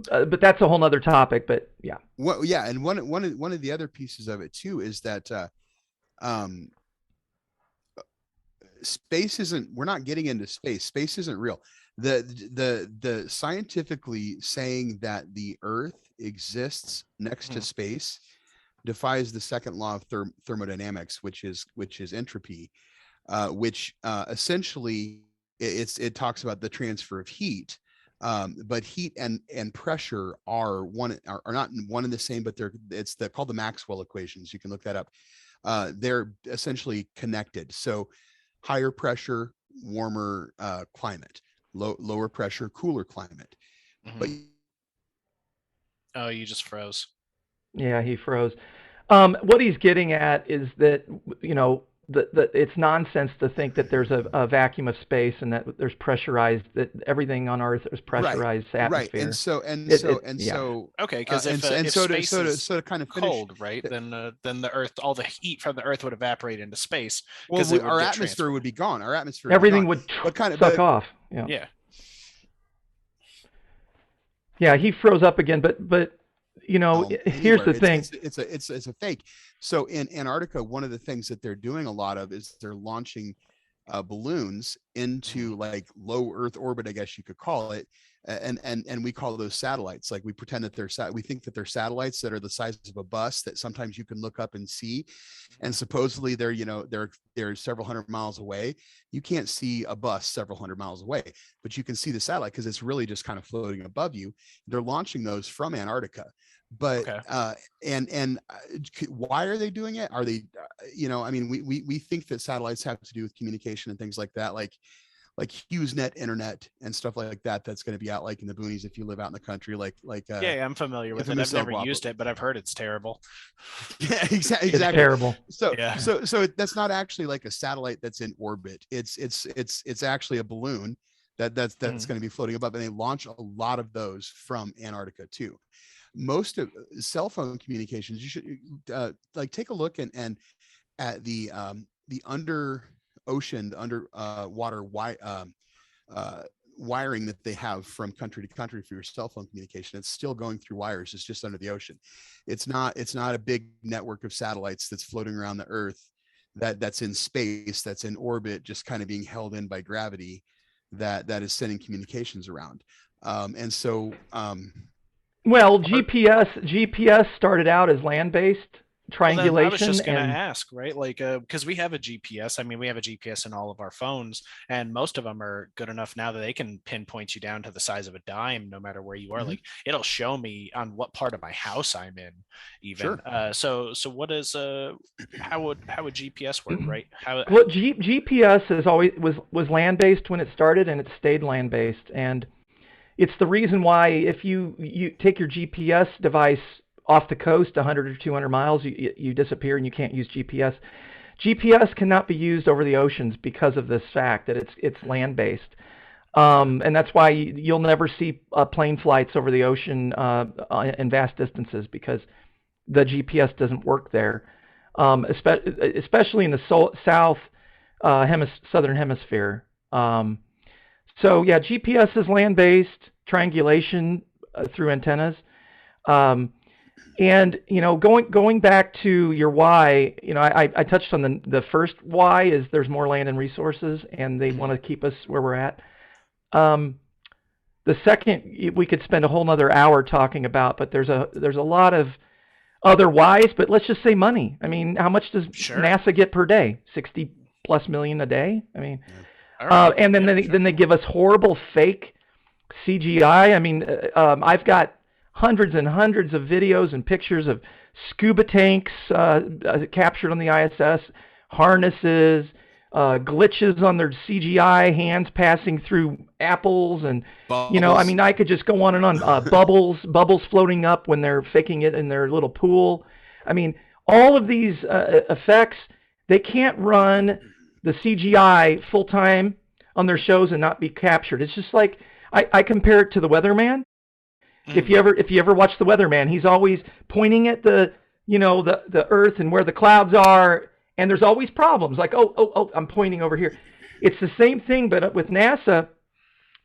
but that's a whole nother topic. But yeah. Well, yeah, and one of the other pieces of it too is that we're not getting into space. Space isn't real. The scientifically saying that the Earth exists next to space defies the second law of thermodynamics, which is entropy, which essentially it talks about the transfer of heat, but heat and pressure are not one and the same, but it's called the Maxwell equations. You can look that up. They're essentially connected. So higher pressure, warmer climate, lower pressure, cooler climate. But you just froze. Yeah, he froze. What he's getting at is that it's nonsense to think that there's a vacuum of space and that there's pressurized, that everything on Earth is pressurized atmosphere. Right, and so Yeah. so Okay, because and if so space is to kind of finish, cold, right? Then the Earth, all the heat from the Earth would evaporate into space. well, 'cause it would our get atmosphere transferred. would be gone. Our atmosphere Everything would be gone. would What kind of suck off. Yeah. Yeah. Yeah, he froze up again, but you know, here's anywhere. the thing. It's a fake. So in Antarctica, one of the things that they're doing a lot of is they're launching balloons into like low Earth orbit, I guess you could call it, and we call those satellites. Like we pretend that we think that they're satellites that are the size of a bus that sometimes you can look up and see, and supposedly they're several hundred miles away. You can't see a bus several hundred miles away, but you can see the satellite because it's really just kind of floating above you. They're launching those from Antarctica. But Okay. why are they doing it? Are they I mean, we think that satellites have to do with communication and things like that, like HughesNet internet and stuff like that. That's going to be out like in the boonies if you live out in the country, Yeah, I'm familiar with it. I've infamous never Guapo. used it, but I've heard it's terrible. Yeah, exactly. It's terrible. So Yeah. so that's not actually like a satellite that's in orbit. It's actually a balloon that's going to be floating above, and they launch a lot of those from Antarctica too. Most of cell phone communications, you should like take a look and at the under ocean, under water wiring that they have from country to country for your cell phone communication. It's still going through wires. It's just under the ocean. It's not a big network of satellites that's floating around the Earth that's in space, that's in orbit, just kind of being held in by gravity, that is sending communications around. And so Well, GPS started out as land-based triangulation. Well, then I was just going to and ask, right? Like, because we have a GPS. I mean, we have a GPS in all of our phones, and most of them are good enough now that they can pinpoint you down to the size of a dime, no matter where you are. Mhm. Like, it'll show me on what part of my house I'm in, even. Sure. So what is how would GPS work, right? Well, GPS was land-based when it started, and it stayed land-based. And it's the reason why if you take your GPS device off the coast 100 or 200 miles, you disappear and you can't use GPS. GPS cannot be used over the oceans because of this fact that it's land-based. And that's why you'll never see plane flights over the ocean in vast distances, because the GPS doesn't work there, especially in the southern hemisphere. So yeah, GPS is land-based triangulation through antennas. And going back to your why, I touched on the first why is there's more land and resources, and they want to keep us where we're at. The second we could spend a whole nother hour talking about, but there's a lot of other whys. But let's just say money. I mean, how much does NASA get per day? 60+ million a day. I mean. And then they give us horrible fake CGI. I mean, I've got hundreds and hundreds of videos and pictures of scuba tanks captured on the ISS, harnesses, glitches on their CGI, hands passing through apples, and bubbles. I mean, I could just go on and on. Bubbles floating up when they're faking it in their little pool. I mean, all of these effects, they can't run the CGI full time on their shows and not be captured. It's just like I compare it to the Weatherman. If you ever watch the Weatherman, he's always pointing at the Earth and where the clouds are, and there's always problems. Like oh, I'm pointing over here. It's the same thing, but with NASA.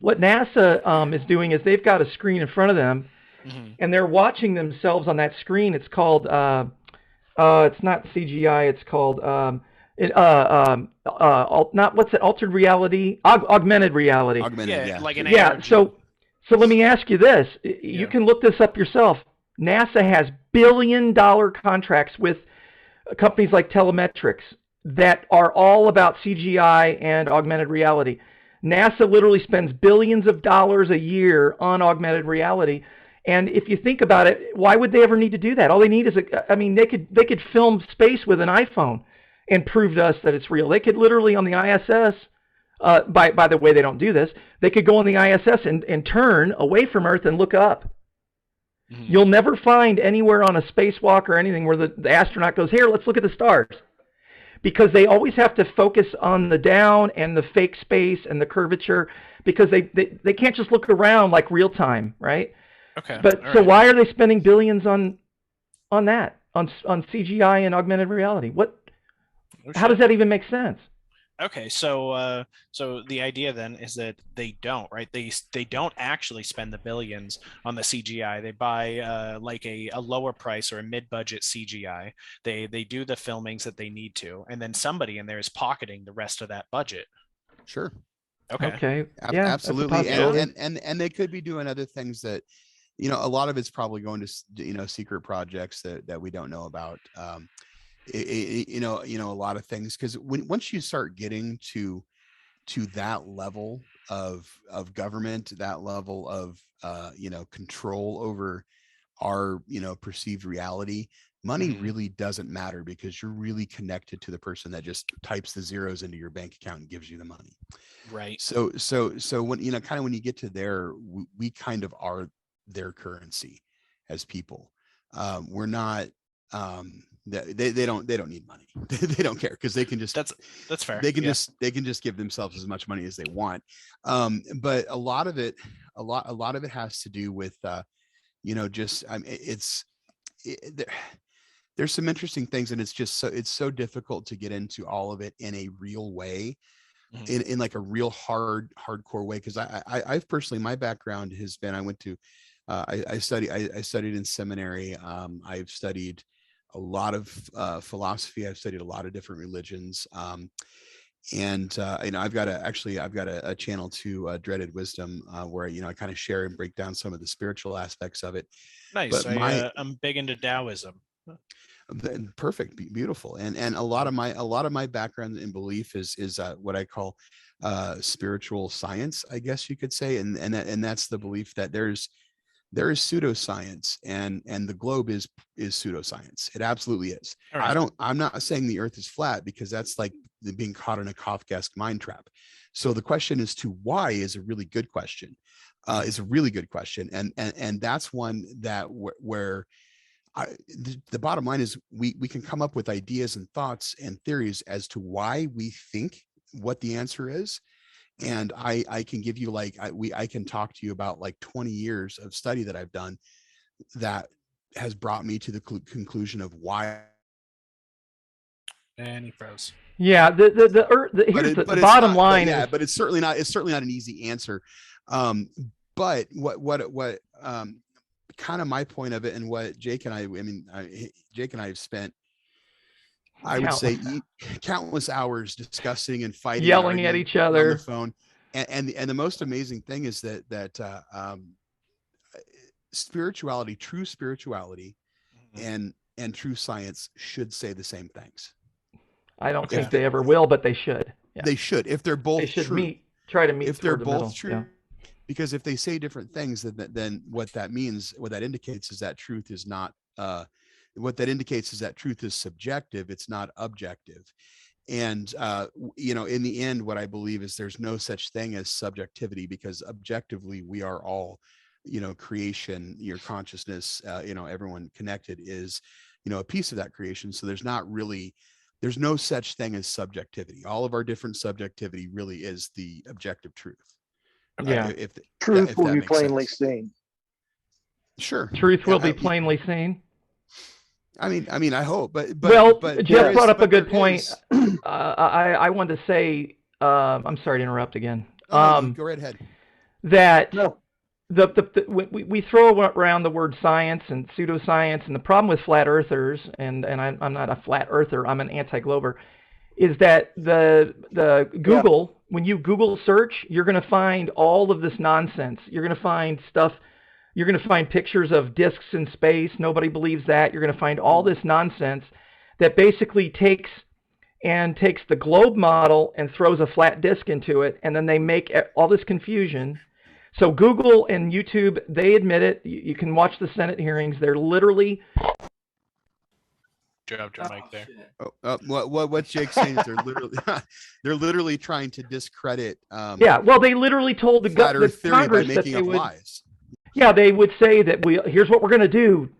What NASA is doing is they've got a screen in front of them, and they're watching themselves on that screen. It's called it's not CGI. It's called altered reality, augmented reality. Like an AR. So let me ask you this. You can look this up yourself. NASA has billion-dollar contracts with companies like Telemetrics that are all about CGI and augmented reality. NASA literally spends billions of dollars a year on augmented reality. And if you think about it, why would they ever need to do that? All they need is they could film space with an iPhone and prove to us that it's real. They could literally on the ISS, by the way, they don't do this. They could go on the ISS and turn away from Earth and look up. You'll never find anywhere on a spacewalk or anything where the astronaut goes, here, let's look at the stars. because they always have to focus on the down and the fake space and the curvature because they can't just look around like real time, right? Okay. But all so right. why are they spending billions on that, on CGI and augmented reality? What? Oh, How does shit. that even make sense? Okay, so the idea then is that they don't, right? They don't actually spend the billions on the CGI. They buy like a lower price or a mid-budget CGI. They do the filmings that they need to, and then somebody in there is pocketing the rest of that budget. Sure. Okay. Okay. Yeah, that's a Absolutely. possibility. And they could be doing other things that, you know, a lot of it's probably going to, you know, secret projects that we don't know about. You know, a lot of things, because once you start getting to that level of government, that level of you know, control over our, you know, perceived reality, money Mhm. really doesn't matter because you're really connected to the person that just types the zeros into your bank account and gives you the money. Right. So when, you know, kind of when you get to there, we kind of are their currency as people. We're not they don't need money. They don't care because they can just That's fair. they can Yeah. just give themselves as much money as they want. But a lot of it has to do with you know, just I mean, there's some interesting things, and it's so difficult to get into all of it in a real way, Mhm. in like a real hardcore way, because I've personally, my background has been, I went to I studied in seminary. I've studied a lot of philosophy. I've studied a lot of different religions. And you know, I've got a channel to Dreaded Wisdom, where, you know, I kind of share and break down some of the spiritual aspects of it. Nice. But my I'm big into Taoism. perfect, beautiful, and a lot of my background and belief is what I call spiritual science, I guess you could say, and that's the belief that there is pseudoscience, and the globe is pseudoscience. It absolutely is. All right. I'm not saying the earth is flat, because that's like being caught in a Kafkaesque mind trap. So the question as to why is a really good question. Is a really good question, and that's one that where the bottom line is we can come up with ideas and thoughts and theories as to why we think what the answer is. And I can give you, like, I can talk to you about like 20 years of study that I've done that has brought me to the conclusion of why. And he froze. Yeah, here's the bottom line is, but it's certainly not an easy answer. But what kind of my point of it, and what Jake and Jake and I have spent, I would say, countless hours discussing and fighting, yelling and at each on the other. phone. And the most amazing thing is that spirituality, true spirituality, Mhm. and true science should say the same things. I don't Okay. think they ever will, but they should. Yeah. They should, if they're both They should true. try to meet If they're toward the both middle. true, Yeah. because if they say different things, then what that means, what that indicates is that truth is not what that indicates is that truth is subjective, it's not objective. And you know, in the end, what I believe is there's no such thing as subjectivity, because objectively we are all, you know, creation. Your consciousness, you know, everyone connected is, you know, a piece of that creation. So there's no such thing as subjectivity. All of our different subjectivity really is the objective truth. Yeah. If Truth will that be makes plainly sense. seen. Sure. Truth will Yeah, be plainly seen. I mean, I hope, but Well, but Jeff there is- brought up a but good there point. is- I wanted to say, I'm sorry to interrupt again. Oh, no, go right ahead. That No, we throw around the word science and pseudoscience, and the problem with flat earthers, and I'm not a flat earther, I'm an anti-glober, is that the Google, when you Google search, you're going to find all of this nonsense. You're going to find stuff. You're going to find pictures of discs in space. Nobody believes that. You're going to find all this nonsense that basically takes the globe model and throws a flat disk into it, and then they make all this confusion. So Google and YouTube, they admit it. You can watch the Senate hearings. They're literally Dropped your mic there. What Jake's saying is they're literally trying to discredit yeah. Well, they literally told the flat Earth theory by Congress that making they up would. lies. Yeah, they would say that here's what we're going to do.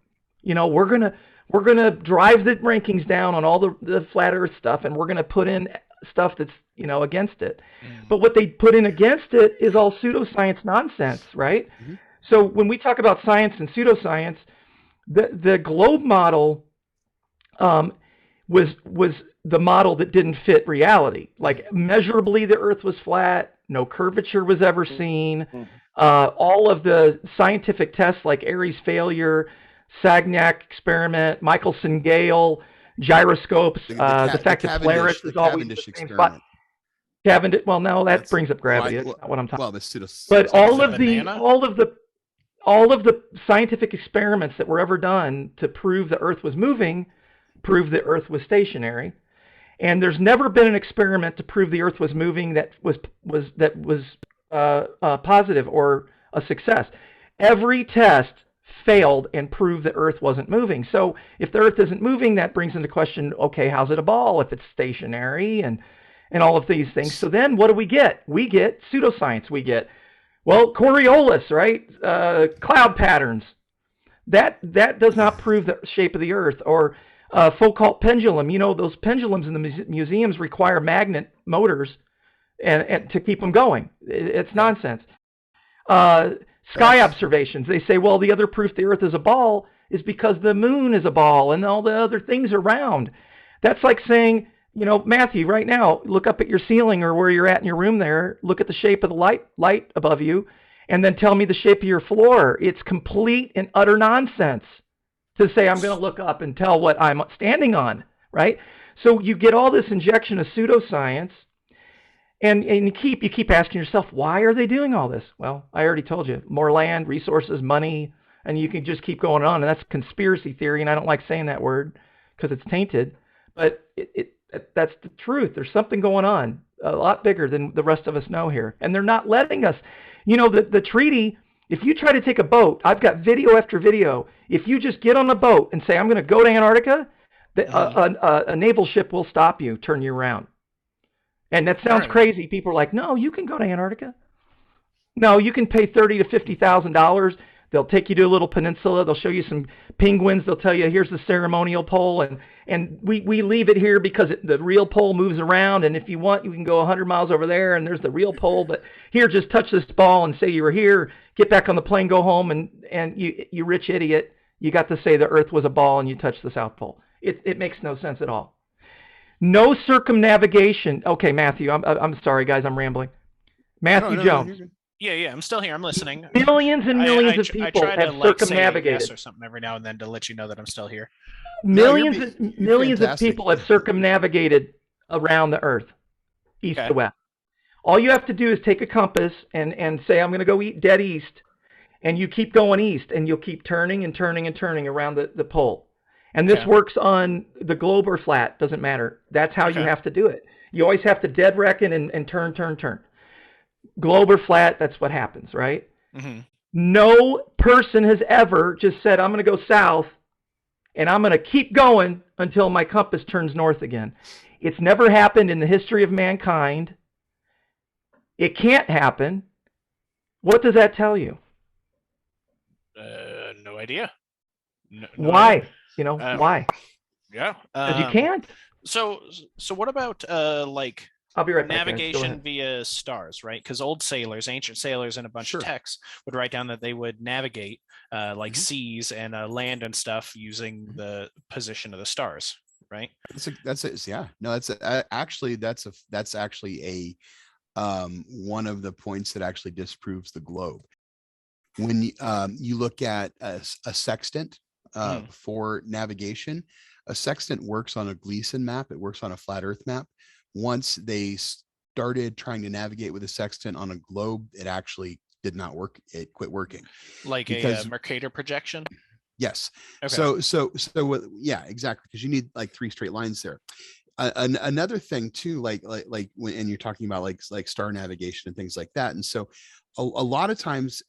You know, we're going We're going to drive the rankings down on all the flat Earth stuff, and we're going to put in stuff that's, against it. But what they put in against it is all pseudoscience nonsense, right? Mhm. So when we talk about science and pseudoscience, the globe model was the model that didn't fit reality. Like measurably, the Earth was flat, no curvature was ever seen. All of the scientific tests like Airy's failure, Sagnac experiment, Michelson-Gale, gyroscopes, the fact that Polaris is always the same spot. Cavendish. Well, no, that brings up gravity. That's not what I'm talking. Well, the but all of the scientific experiments that were ever done to prove the Earth was moving, proved the Earth was stationary, and there's never been an experiment to prove the Earth was moving that was positive or a success. Every test failed and proved the Earth wasn't moving. So if the Earth isn't moving, that brings into question, okay, how's it a ball if it's stationary and all of these things? So then what do we get? We get pseudoscience. We get, well, Coriolis, right? Cloud patterns. That does not prove the shape of the Earth. Or Foucault pendulum. Those pendulums in the museums require magnet motors and to keep them going. It's nonsense. Sky observations. They say, well, the other proof the Earth is a ball is because the moon is a ball and all the other things are round. That's like saying, Matthew, right now, look up at your ceiling or where you're at in your room there, look at the shape of the light above you, and then tell me the shape of your floor. It's complete and utter nonsense to say I'm going to look up and tell what I'm standing on, right? So you get all this injection of pseudoscience, and you keep asking yourself, why are they doing all this? Well, I already told you, more land, resources, money, and you can just keep going on. And that's conspiracy theory, and I don't like saying that word because it's tainted, but that's the truth. There's something going on a lot bigger than the rest of us know here, and they're not letting us. The treaty, if you try to take a boat, I've got video after video. If you just get on a boat and say, I'm going to go to Antarctica, a naval ship will stop you, turn you around. And that sounds crazy. People are like, no, you can go to Antarctica. No, you can pay $30,000 to $50,000. They'll take you to a little peninsula. They'll show you some penguins. They'll tell you, here's the ceremonial pole. And we leave it here because the real pole moves around. And if you want, you can go 100 miles over there and there's the real pole. But here, just touch this ball and say you were here. Get back on the plane, go home. And you rich idiot, you got to say the Earth was a ball and you touched the South Pole. It makes no sense at all. No circumnavigation. Okay, Matthew, I'm sorry, guys, I'm rambling. Matthew Jones. Yeah, I'm still here. I'm listening. Millions and millions of people have circumnavigated. Yes or something every now and then to let you know that I'm still here. Millions of people have circumnavigated around the Earth, east to west. All you have to do is take a compass and say, I'm going to go dead east, and you keep going east, and you'll keep turning and turning and turning around the pole. And this works on the globe or flat, doesn't matter. That's how you have to do it. You always have to dead reckon and turn. Globe or flat, that's what happens, right? Mm-hmm. No person has ever just said, I'm going to go south, and I'm going to keep going until my compass turns north again. It's never happened in the history of mankind. It can't happen. What does that tell you? No idea. No Why? idea. Why? Yeah. Because you can't. So what about I'll be right back, navigation via stars, right? Because ancient sailors, and a bunch of texts would write down that they would navigate seas and land and stuff using the position of the stars, right? That's actually one of the points that actually disproves the globe. When you look at a sextant for navigation, a sextant works on a Gleason map. It works on a flat Earth map. Once they started trying to navigate with a sextant on a globe, it actually did not work. It quit working. Like a Mercator projection? Yes. Okay. So yeah, exactly. Because you need like 3 straight lines there. Another thing too, like when and you're talking about like star navigation and things like that. And so a lot of times,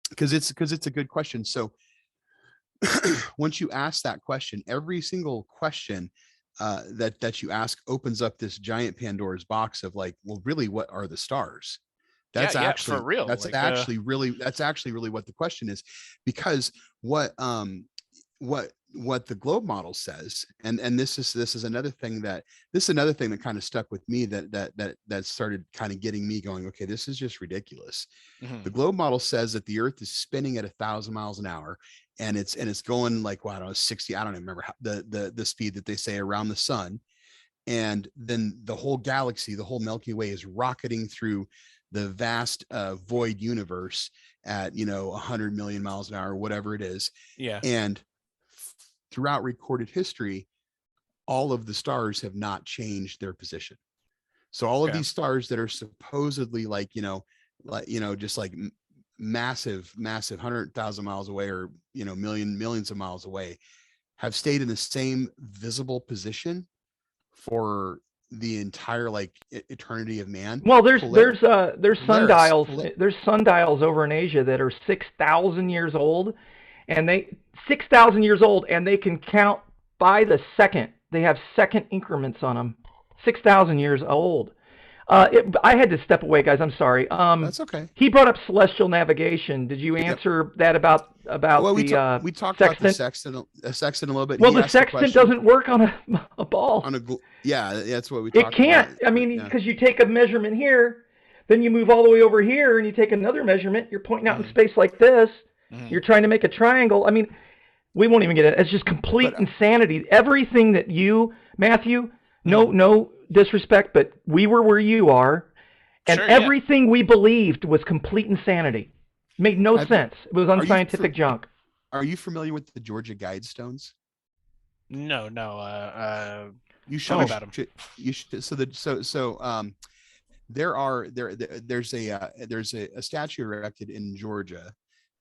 because it's a good question. So once you ask that question, every single question that you ask opens up this giant Pandora's box of like, well, really, what are the stars? That's actually for real. That's actually really what the question is, because what what the globe model says, and this is another thing that kind of stuck with me, that started kind of getting me going, okay, this is just ridiculous. The globe model says that the earth is spinning at 1,000 miles an hour, and it's going like, well, I don't know, 60, I don't even remember how, the speed that they say around the sun. And then the whole galaxy, the whole Milky Way, is rocketing through the vast void universe at 100 million miles an hour, whatever it is. Yeah. And throughout recorded history, all of the stars have not changed their position. So all of these stars that are supposedly like just like massive 100,000 miles away, or millions of miles away, have stayed in the same visible position for the entire like eternity of man. Well, there's sundials. There's sundials over in Asia that are 6,000 years old, and they 6,000 years old, and they can count by the second. They have second increments on them. 6,000 years old. I had to step away, guys. I'm sorry. That's okay. He brought up celestial navigation. Did you answer that about well, we talked about the sextant a little bit. Well, the sextant doesn't work on a ball. That's what we talked about. It can't. I mean, because you take a measurement here, then you move all the way over here, and you take another measurement. You're pointing out in space like this. You're trying to make a triangle. I mean, we won't even get it. It's just complete insanity. Everything that you, Matthew, no disrespect, but we were where you are, and everything we believed was complete insanity. Made no sense. It was unscientific junk. Are you familiar with the Georgia Guidestones? No. You should know about them. You should. There's a statue erected in Georgia.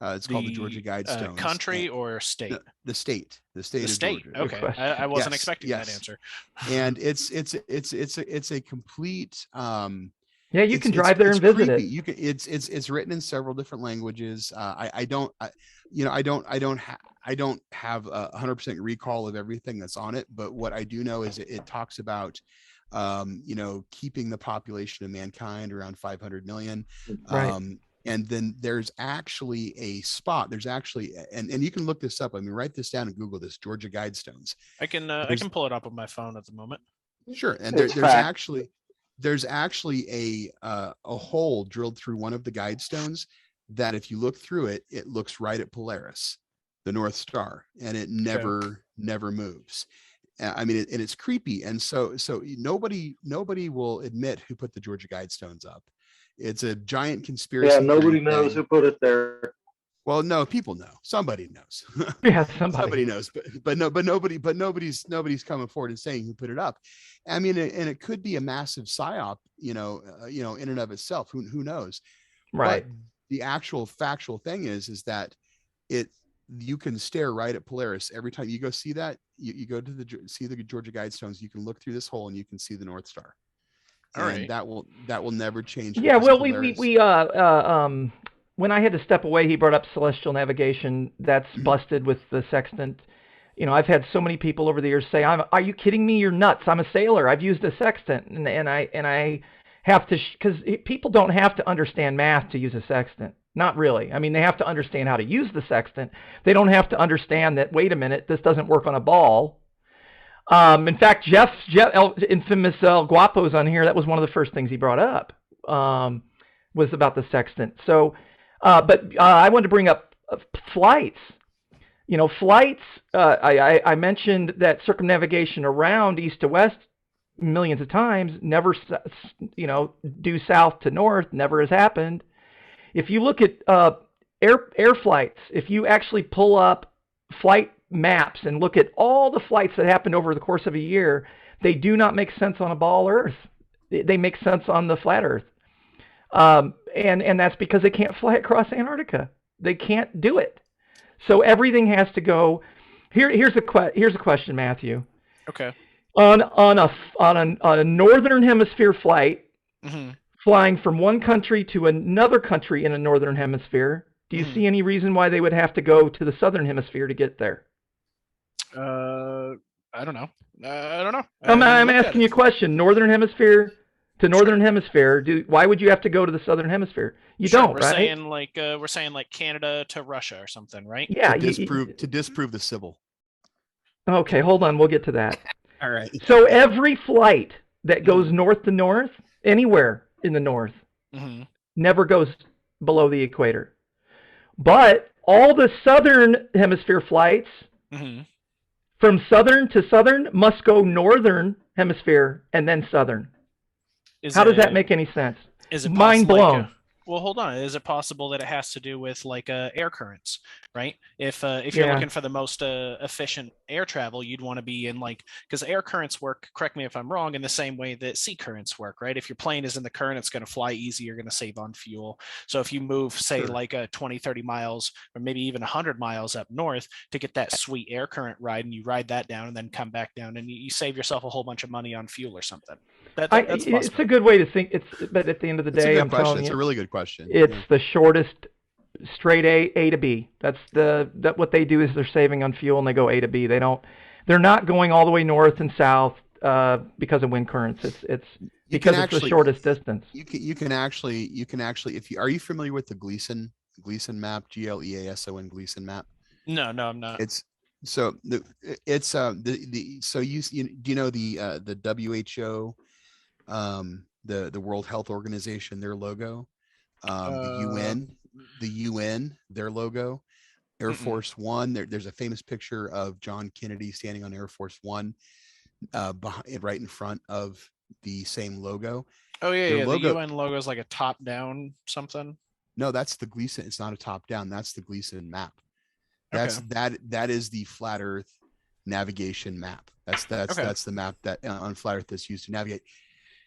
It's called the Georgia Guidestones. Country or state? The state. The state of Georgia. Okay, I wasn't expecting that answer. And it's a complete. You can drive there and visit it. You can. It's written in several different languages. I don't have 100% recall of everything that's on it, but what I do know is it talks about keeping the population of mankind around 500 million. Right. And then there's actually a spot. There's actually, and you can look this up. I mean, write this down and Google this, Georgia Guidestones. I can pull it up on my phone at the moment. Sure. And there's actually a hole drilled through one of the Guidestones that, if you look through it, it looks right at Polaris, the North Star, and it never moves. I mean, and it's creepy. And so nobody will admit who put the Georgia Guidestones up. It's a giant conspiracy. Yeah, nobody knows who put it there. Well, no, people know. Somebody knows. Yeah, somebody knows, but nobody's coming forward and saying who put it up. I mean, and it could be a massive psyop, in and of itself. Who knows? Right. But the actual factual thing is that you can stare right at Polaris every time you go see that. You go to see the Georgia Guidestones. You can look through this hole and you can see the North Star. All right. That will never change. Yeah. Well, we when I had to step away, he brought up celestial navigation. That's busted with the sextant. I've had so many people over the years say, "Are you kidding me? You're nuts. I'm a sailor. I've used a sextant," and I have to, because people don't have to understand math to use a sextant. Not really. I mean, they have to understand how to use the sextant. They don't have to understand that, wait a minute, this doesn't work on a ball. In fact, Jeff infamous El Guapo's on here. That was one of the first things he brought up, was about the sextant. So, but I wanted to bring up flights. Flights, I mentioned that circumnavigation around east to west millions of times, never, due south to north, never has happened. If you look at air flights, if you actually pull up flight maps and look at all the flights that happened over the course of a year, they do not make sense on a ball Earth. They make sense on the flat Earth. And that's because they can't fly across Antarctica. They can't do it. So everything has to go. Here's a question, Matthew. Okay. On a northern hemisphere flight, flying from one country to another country in a northern hemisphere, do you see any reason why they would have to go to the southern hemisphere to get there? I don't know. I don't know. I'm asking you a question. Northern hemisphere to northern hemisphere. Why would you have to go to the southern hemisphere? You don't, right? We're saying like Canada to Russia or something, right? Yeah. To disprove the Sybil. Okay, hold on. We'll get to that. All right. So every flight that goes north to north, anywhere in the north, Hmm. never goes below the equator. But all the southern hemisphere flights Hmm. from southern to southern must go northern hemisphere and then southern. How does that make any sense? Is it Mind possible, blown. well, hold on. Is it possible that it has to do with like air currents, right? If you're Yeah. looking for the most efficient air travel, you'd want to be in like, because air currents work, correct me if I'm wrong, in the same way that sea currents work, right? If your plane is in the current, it's going to fly easy, you're going to save on fuel. So if you move, say, Sure. like 20, 30 miles, or maybe even 100 miles up north to get that sweet air current ride, and you ride that down and then come back down, and you save yourself a whole bunch of money on fuel or something. That's It's possible. a good way to think. But at the end of the That's a day, good I'm question. telling It's you, a really good question. it's Yeah. the shortest straight A to B. That's what they do is they're saving on fuel and they go A to B. They're not going all the way north and south because of wind currents. It's You because can it's the actually, shortest distance. you can actually, if you, are you familiar with the Gleason map, GLEASON Gleason map? No, I'm not. It's so it's the so do you know the WHO, the World Health Organization, their logo, the UN, their logo, Air Mm-mm. Force One. There's a famous picture of John Kennedy standing on Air Force One, behind, right in front of the same logo. Oh yeah, Their yeah. The logo. UN logo is like a top-down something. No, that's the Gleason. It's not a top down. That's the Gleason map. That's Okay. that is the flat Earth navigation map. That's Okay. that's the map that on flat Earth that's used to navigate.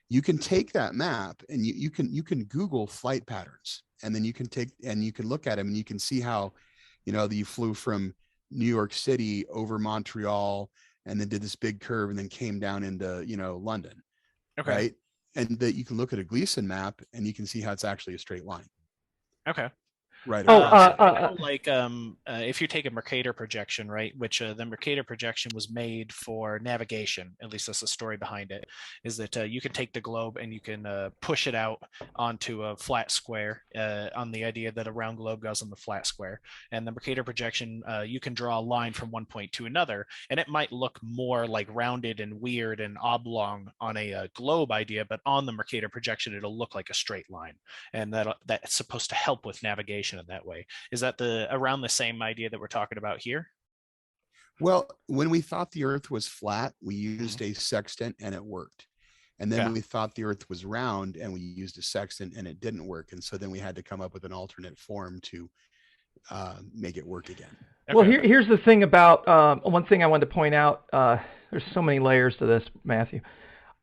You can take that map and you can Google flight patterns, and then you can look at them and you can see how, you flew from New York City over Montreal and then did this big curve and then came down into, London, Okay. right? And that you can look at a Gleason map and you can see how it's actually a straight line. Okay. Right. Oh, I know, like if you take a Mercator projection, right, which the Mercator projection was made for navigation, at least that's the story behind it, is that you can take the globe and you can push it out onto a flat square on the idea that a round globe goes on the flat square. And the Mercator projection, you can draw a line from one point to another, and it might look more like rounded and weird and oblong on a globe idea, but on the Mercator projection, it'll look like a straight line, and that's supposed to help with navigation in that way. Is that around the same idea that we're talking about here? Well, when we thought the Earth was flat, we used a sextant and it worked. And then Yeah. when we thought the Earth was round and we used a sextant and it didn't work. And so then we had to come up with an alternate form to make it work again. Well, Okay. here's the thing about one thing I wanted to point out. There's so many layers to this, Matthew.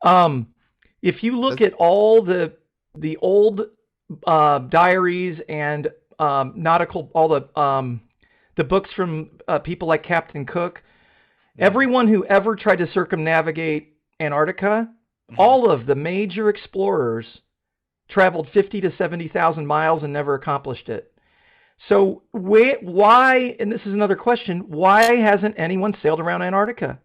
If you look at all the old diaries and nautical, all the books from people like Captain Cook, everyone who ever tried to circumnavigate Antarctica, all of the major explorers traveled 50 to 70,000 miles and never accomplished it. So why, and this is another question, why hasn't anyone sailed around Antarctica?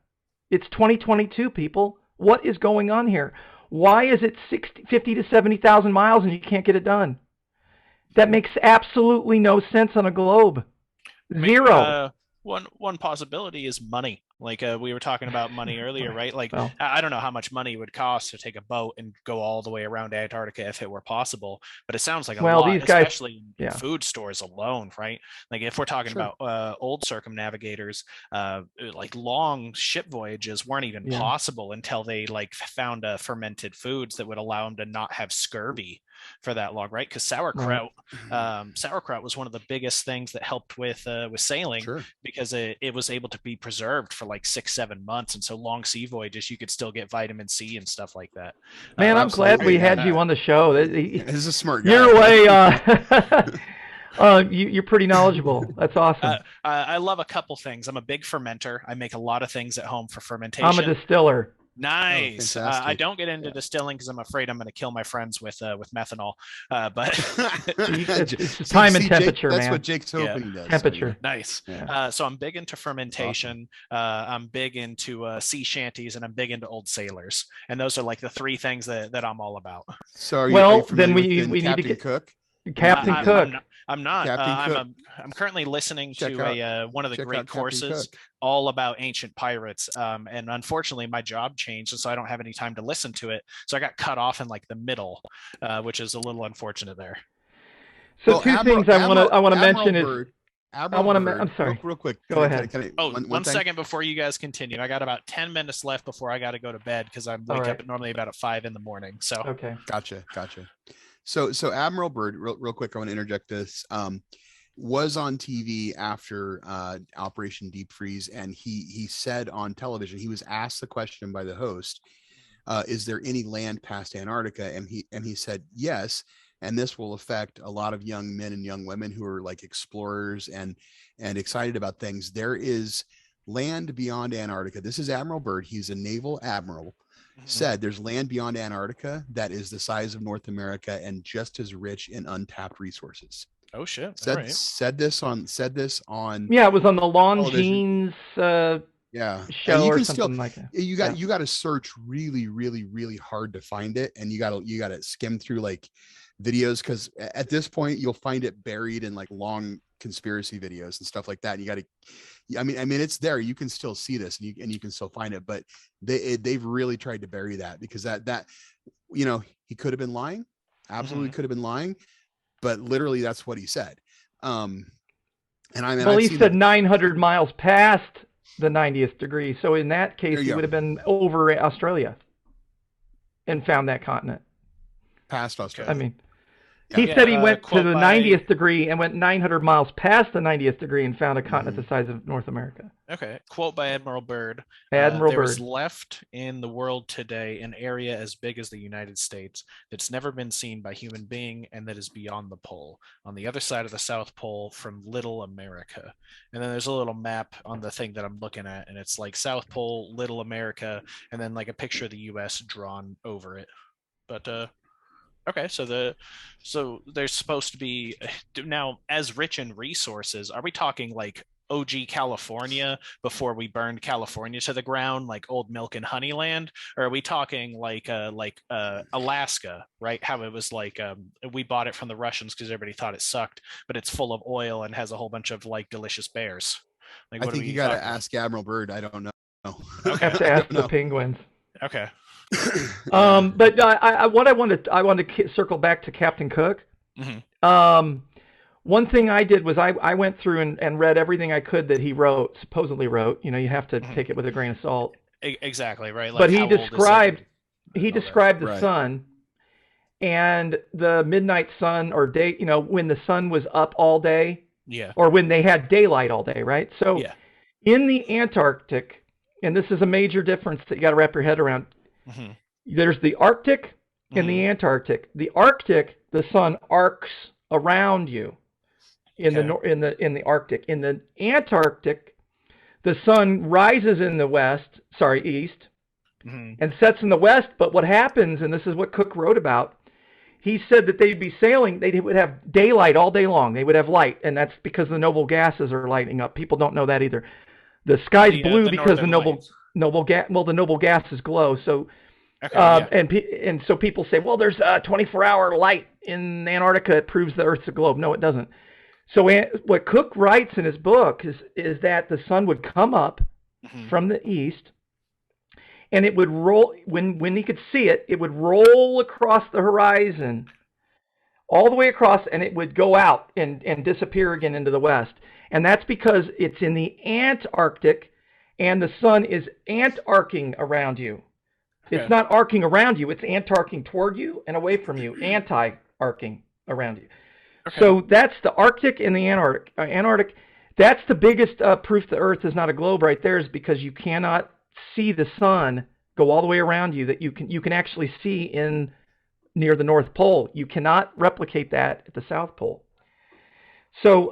It's 2022, people. What is going on here? Why is it 50 to 70,000 miles and you can't get it done? That makes absolutely no sense on a globe. Zero. One possibility is money. Like we were talking about money earlier, right? Like Well, I don't know how much money it would cost to take a boat and go all the way around Antarctica if it were possible, but it sounds like a lot, these guys, especially in food stores alone, right? Like if we're talking about old circumnavigators, like long ship voyages weren't even possible until they like found fermented foods that would allow them to not have scurvy for that long, right? Because sauerkraut was one of the biggest things that helped with sailing, because it was able to be preserved for like 6-7 months, and so long sea voyages you could still get vitamin C and stuff like that. Man, I'm glad we had you on the show. This is a smart guy. You're way you're pretty knowledgeable. That's awesome. I love a couple things. I'm a big fermenter. I make a lot of things at home for fermentation. I'm a distiller. Nice. I don't get into distilling because I'm afraid I'm going to kill my friends with methanol. But it's time and temperature, That's man. what Jake's hoping he does. Temperature. Nice. So I'm big into fermentation. Awesome. I'm big into sea shanties, and I'm big into old sailors. And those are like the three things that I'm all about. So are you then we need to Captain get Cook. Captain Cook. I'm not. Captain Cook. I'm currently listening Check to out- one of the check great out Captain courses Cook. all about ancient pirates. And unfortunately, my job changed, and so I don't have any time to listen to it. So I got cut off in like the middle, which is a little unfortunate there. So Well, two Admiral- things I want to Admiral mention Bird- is Admiral wanna Bird, I'm sorry. Real quick. Go ahead. One thing? second before you guys continue. I got about 10 minutes left before I got to go to bed because I'm All wake right. up at normally about at 5 in the morning. So okay. Gotcha. So Admiral Bird, real quick, I want to interject this. Was on TV after Operation Deep Freeze, and he said on television, he was asked the question by the host, is there any land past Antarctica? And he said yes, and this will affect a lot of young men and young women who are like explorers and excited about things. There is land beyond Antarctica. This is Admiral Byrd. He's a naval admiral. Said there's land beyond Antarctica that is the size of North America and just as rich in untapped resources. oh shit. Said All right. said this on Yeah, it was on the television. Longines yeah show And you or can something still like that. you got to search really hard to find it, and you got to skim through like videos, because at this point you'll find it buried in like long conspiracy videos and stuff like that, and you got to I mean it's there, you can still see this, and you can still find it, but they've really tried to bury that, because that he could have been lying, absolutely could have been lying, but literally that's what he said. And Well, he said 900 miles past the 90th degree. So in that case, There you he go. would have been over Australia and found that continent. past Australia. I mean, Yeah. he said he went to quote the by- 90th degree and went 900 miles past the 90th degree and found a continent the size of North America. Okay. Quote by Admiral Byrd. Admiral There is Byrd. left in the world today an area as big as the United States that's never been seen by human being and that is beyond the pole, on the other side of the South Pole from Little America. And then there's a little map on the thing that I'm looking at, and it's like South Pole, Little America, and then like a picture of the US drawn over it. But okay, so there's supposed to be now, as rich in resources, are we talking like OG California before we burned California to the ground, like old milk and honey land, or are we talking like Alaska, right? How it was like we bought it from the Russians because everybody thought it sucked, but it's full of oil and has a whole bunch of like delicious bears. Like, I what are think we you got to talking about? ask Admiral Byrd. I don't know. Okay. Have to ask the penguins. Okay. But what I wanted to circle back to Captain Cook. Mhm. One thing I did was I went through and read everything I could that he supposedly wrote. You have to take it with a grain of salt. Exactly, right. Like, But he how old is it? described and all that. the Right. sun and the midnight sun, or day, when the sun was up all day, Yeah. or when they had daylight all day, right? So Yeah. in the Antarctic, and this is a major difference that you got to wrap your head around. Mhm. There's the Arctic and the Antarctic. The Arctic, the sun arcs around you in Okay. in the Arctic. In the Antarctic, the sun rises in the east, Mhm. and sets in the west. But what happens, and this is what Cook wrote about, he said that they'd be sailing, they would have daylight all day long. They would have light, and that's because the noble gases are lighting up. People don't know that either. The sky's blue the because the northern lights. the noble gases glow. So Okay. Yeah. and so people say, well, there's a 24-hour light in Antarctica. It proves the Earth's a globe. No, it doesn't. So what Cook writes in his book is that the sun would come up Mhm. from the east, and it would roll, when he could see it, it would roll across the horizon, all the way across, and it would go out and disappear again into the west. And that's because it's in the Antarctic, and the sun is antarcing around you. Okay. It's not arcing around you, it's antarcing toward you and away from you, anti-arcing around you. Okay. So that's the Arctic and the Antarctic. That's the biggest proof the Earth is not a globe right there, is because you cannot see the sun go all the way around you, that you can actually see near the North Pole. You cannot replicate that at the South Pole. So,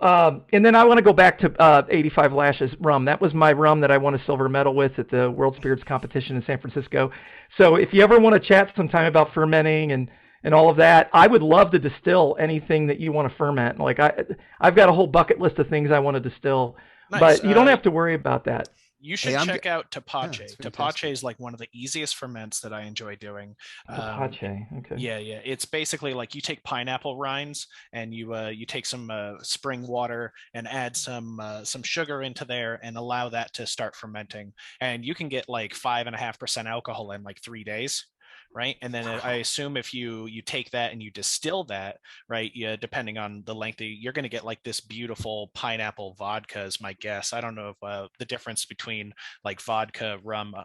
and then I want to go back to 85 Lashes rum. That was my rum that I won a silver medal with at the World Spirits Competition in San Francisco. So if you ever want to chat sometime about fermenting and all of that, I would love to distill anything that you want to ferment. Like I've got a whole bucket list of things I want to distill, Nice. but you don't have to worry about that. You should I'm check out yeah, Tapache. it's Tapache fantastic. is like one of the easiest ferments that I enjoy doing. Tapache. Okay. Yeah, yeah. It's basically like you take pineapple rinds and you take some spring water and add some sugar into there and allow that to start fermenting. And you can get like 5.5% alcohol in like 3 days. Right. And then I assume if you take that and you distill that, right, yeah, depending on the length, you're going to get like this beautiful pineapple vodka is my guess. I don't know if the difference between like vodka, rum,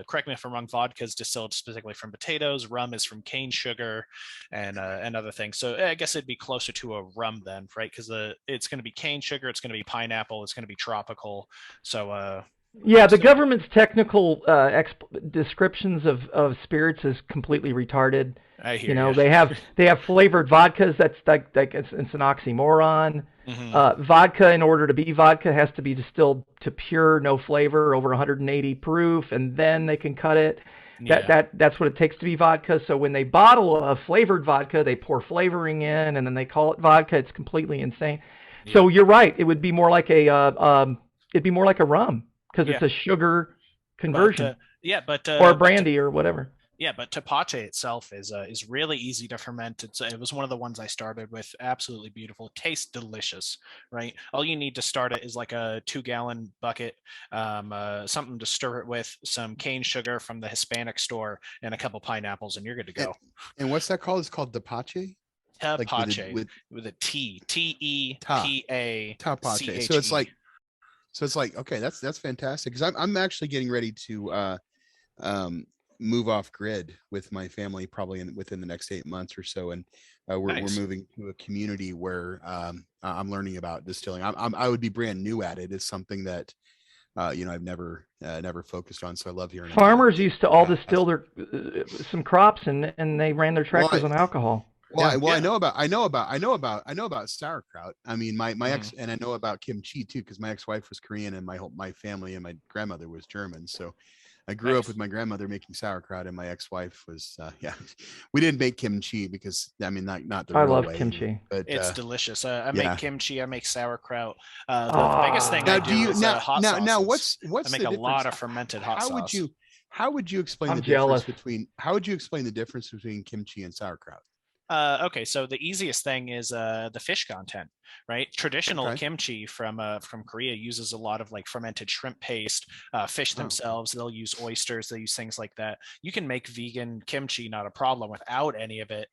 correct me if I'm wrong, vodka is distilled specifically from potatoes, rum is from cane sugar and other things. So I guess it'd be closer to a rum then, right? Because it's going to be cane sugar, it's going to be pineapple, it's going to be tropical. So Yeah, the so government's technical descriptions of spirits is completely retarded. I hear You know, you. they have flavored vodkas. That's like it's an oxymoron. Mhm. Vodka, in order to be vodka, has to be distilled to pure, no flavor, over 180 proof, and then they can cut it. Yeah. That's what it takes to be vodka. So when they bottle a flavored vodka, they pour flavoring in, and then they call it vodka. It's completely insane. So Yeah. you're right. It would be more like it'd be more like a rum because Yeah. it's a sugar But conversion yeah, or but brandy or whatever. yeah, but Tapache itself is really easy to ferment. It was one of the ones I started with. Absolutely beautiful, tastes delicious. Right, all you need to start it is like a 2-gallon bucket, something to stir it with, some cane sugar from the Hispanic store, and a couple pineapples, and you're good to And, go. and what's that called? It's called Depache, like Tapache with with a T, T E ta P A C Tapache. So H it's E. like okay, that's fantastic because I'm actually getting ready to um move off grid with my family probably within the next 8 months or so, and we're Nice. moving to a community where I'm learning about distilling. I would be brand new at it. It's something that I've never focused on, so I love hearing about it. Farmers used to all Uh, distill their some crops and they ran their well, tractors on alcohol. Well, Yeah. I Yeah. know about sauerkraut. I mean, my Mhm. ex, and I know about kimchi too, because my ex-wife was Korean and my family and my grandmother was German. So I grew up Nice. with my grandmother making sauerkraut, and my ex-wife was yeah. We didn't make kimchi because I mean not the I real love way, kimchi. but It's delicious. I make yeah. kimchi. I make sauerkraut. The biggest thing I Now, Ah, do do you is hot now sauces. I what's make the a difference? lot of fermented hot How would sauce. you explain I'm the difference jealous. between how would you explain the difference between kimchi and sauerkraut? Okay, so the easiest thing is the fish content, right? Traditional Okay. kimchi from Korea uses a lot of like fermented shrimp paste, fish Oh, okay. themselves. They'll use oysters. They use things like that. You can make vegan kimchi not a problem without any of it.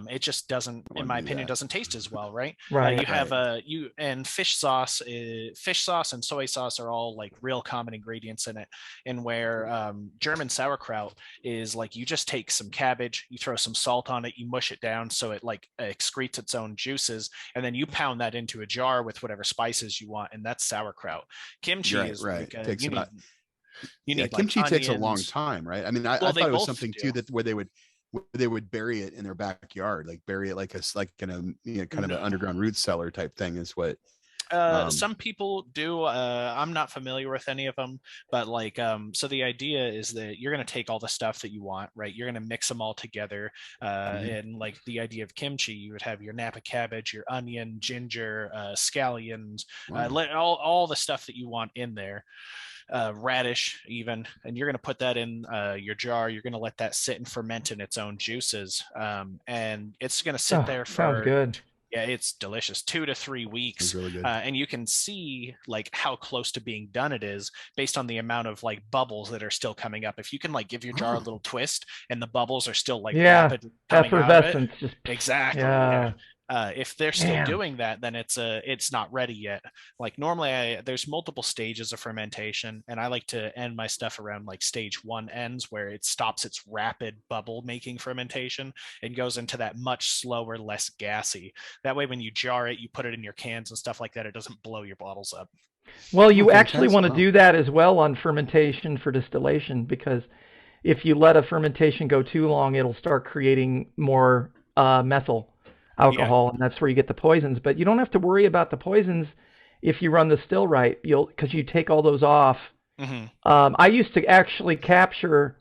It just doesn't, I in want my to do opinion, that. doesn't taste as well, right? Right. You have Right. you and fish sauce and soy sauce are all like real common ingredients in it. And where German sauerkraut is like you just take some cabbage, you throw some salt on it, you mush it down so it like excretes its own juices, and then you pound that into a jar with whatever spices you want, and that's sauerkraut. Kimchi Right. is Right. like Takes about you yeah. need like Kimchi takes a long onions. time, right? I mean, I Well, they thought it was both something do. too that where they would bury it in their backyard, like bury it like like in a kind of an No. underground root cellar type thing is what. Some people do. I'm not familiar with any of them, but like, so the idea is that you're going to take all the stuff that you want, right? You're going to mix them all together. Mhm. And like the idea of kimchi, you would have your Napa cabbage, your onion, ginger, scallions, Wow. all the stuff that you want in there. Radish even, and you're going to put that in your jar. You're going to let that sit and ferment in its own juices, and it's going to sit Oh, there sounds for, good. yeah, it's delicious, 2 to 3 weeks. It's really good. And you can see like how close to being done it is based on the amount of like bubbles that are still coming up. If you can like give your jar a Oh, little twist and the bubbles are still like Yeah. rapidly coming out of it. Effervescence. Just Exactly. Yeah. yeah. If they're still Damn. doing that, then it's not ready yet. Like normally, there's multiple stages of fermentation, and I like to end my stuff around like stage 1 ends, where it stops its rapid bubble making fermentation and goes into that much slower, less gassy. That way, when you jar it, you put it in your cans and stuff like that, it doesn't blow your bottles up. Well, oh, you actually want fantastic. to Wow. do that as well on fermentation for distillation because if you let a fermentation go too long, it'll start creating more methyl Yeah. alcohol, and that's where you get the poisons. But you don't have to worry about the poisons if you run the still right. Because you take all those off. Hmm. I used to actually capture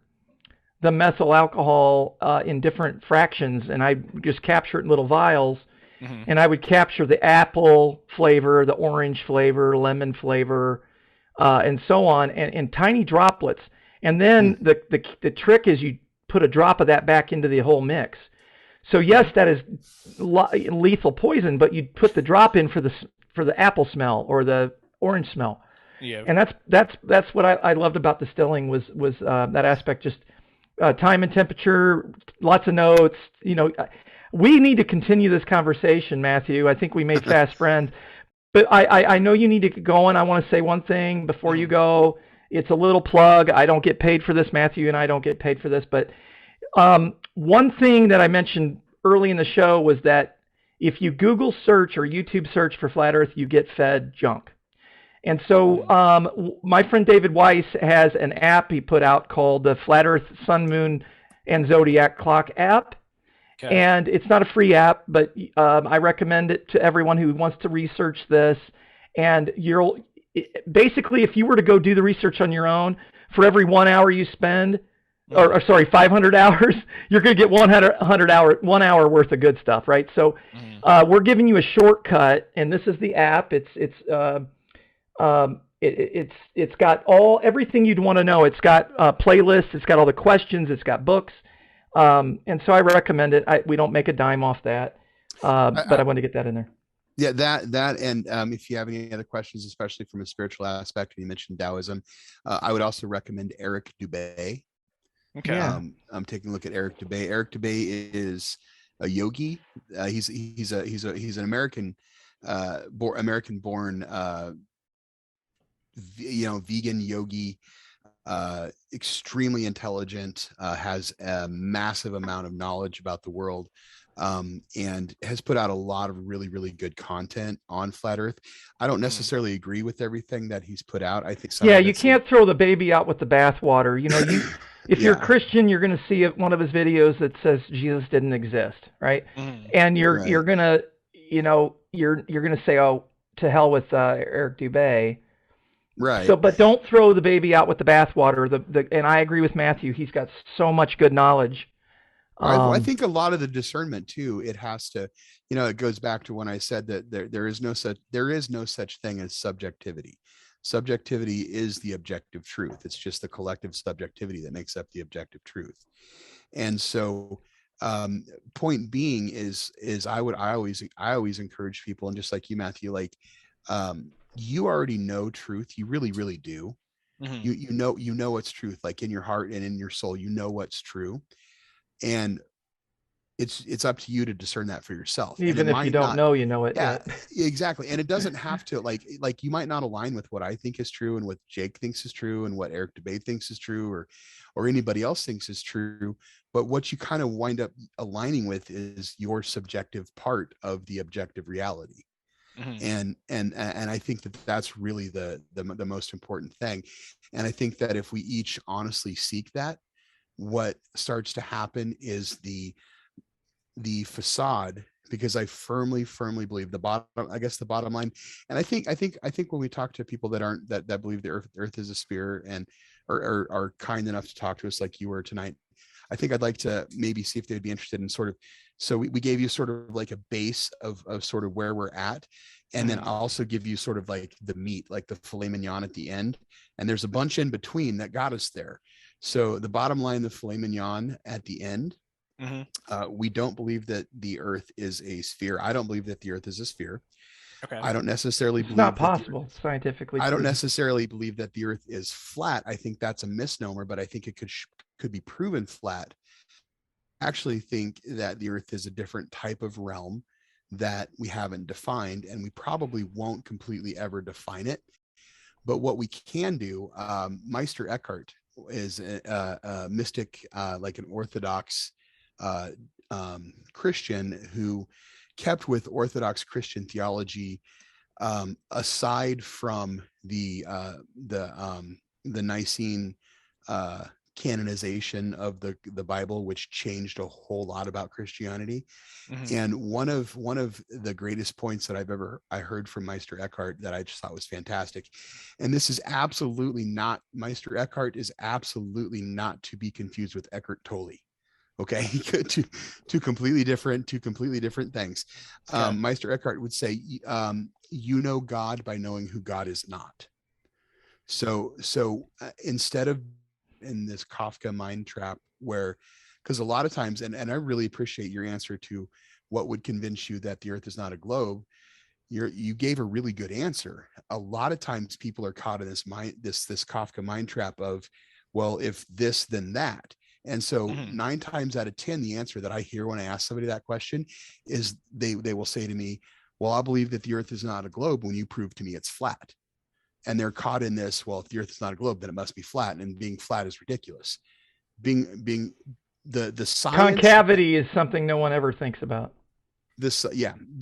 the methyl alcohol in different fractions, and I just capture it in little vials. Hmm. And I would capture the apple flavor, the orange flavor, lemon flavor, and so on, and in tiny droplets. And then the trick is you put a drop of that back into the whole mix. So yes, that is lethal poison, but you put the drop in for the apple smell or the orange smell. Yeah. And that's what I loved about distilling was that aspect, just time and temperature, lots of notes. We need to continue this conversation, Matthew. I think we made fast friends. But I know you need to get going. I want to say one thing before you go. It's a little plug. I don't get paid for this. Matthew and I don't get paid for this. But one thing that I mentioned early in the show was that if you Google search or YouTube search for Flat Earth, you get fed junk. And so my friend David Weiss has an app he put out called the Flat Earth Sun, Moon, and Zodiac Clock app. Okay. And it's not a free app, but I recommend it to everyone who wants to research this. And basically, if you were to go do the research on your own, for every 1 hour you spend, or sorry, 500 hours, you're going to get 1 hour worth of good stuff, right? So we're giving you a shortcut, and this is the app. It's got everything you'd want to know. It's got playlists. It's got all the questions. It's got books. And so I recommend it. We don't make a dime off that, but I want to get that in there. Yeah, that, and if you have any other questions, especially from a spiritual aspect, and you mentioned Taoism, I would also recommend Eric Dubay. Okay. Yeah. I'm taking a look at Eric Dubay. Eric Dubay is a yogi. He's an American born vegan yogi. Extremely intelligent, has a massive amount of knowledge about the world, and has put out a lot of really, really good content on Flat Earth. I don't necessarily agree with everything that he's put out. I think you can't throw the baby out with the bathwater. If you're a Christian, you're going to see one of his videos that says Jesus didn't exist, right? And you're gonna say, oh, to hell with Eric Dubay. Right. So, but don't throw the baby out with the bathwater. And I agree with Matthew. He's got so much good knowledge. I think a lot of the discernment too. It has to, it goes back to when I said that there is no such thing as subjectivity. Subjectivity is the objective truth. It's just the collective subjectivity that makes up the objective truth. And so, point being is I always encourage people, and just like you, Matthew, you already know truth. You really, really do. Mm-hmm. You know what's truth, like in your heart and in your soul, what's true. And it's up to you to discern that for yourself. Even if you don't know, you know it. Yeah, exactly. And it doesn't have to like you might not align with what I think is true and what Jake thinks is true and what Eric Dubay thinks is true or anybody else thinks is true. But what you kind of wind up aligning with is your subjective part of the objective reality. Mm-hmm. And I think that's really the most important thing. And I think that if we each honestly seek that, what starts to happen is the facade, because I firmly believe the bottom line. And I think when we talk to people that believe the earth is a sphere and are kind enough to talk to us like you were tonight, I think I'd like to maybe see if they'd be interested in sort of, so we gave you sort of like a base of sort of where we're at. And then I'll also give you sort of like the meat, like the filet mignon at the end. And there's a bunch in between that got us there. So the bottom line, the filet mignon at the end, we don't believe that the earth is a sphere. I don't believe that the earth is a sphere. Okay. I don't necessarily believe it's not possible scientifically. I don't necessarily believe that the earth is flat. I think that's a misnomer, but I think it could be proven flat. I actually think that the earth is a different type of realm that we haven't defined, and we probably won't completely ever define it. But what we can do, Meister Eckhart is a mystic, like an Orthodox Christian who kept with Orthodox Christian theology, aside from the Nicene canonization of the Bible, which changed a whole lot about Christianity. And one of the greatest points that I heard from Meister Eckhart that I just thought was fantastic, and this is absolutely not, Meister Eckhart is absolutely not to be confused with Eckhart Tolle. Okay, two completely different things. Okay. Meister Eckhart would say, you know God by knowing who God is not. So instead of in this Kafka mind trap where, because a lot of times, and I really appreciate your answer to what would convince you that the earth is not a globe. You gave a really good answer. A lot of times people are caught in this Kafka mind trap of, well, if this, then that. And so 9 times out of 10, the answer that I hear when I ask somebody that question is they will say to me, well, I believe that the earth is not a globe when you prove to me it's flat. And they're caught in this, well, if the earth is not a globe, then it must be flat. And being flat is ridiculous. Being the science. Concavity is something no one ever thinks about. The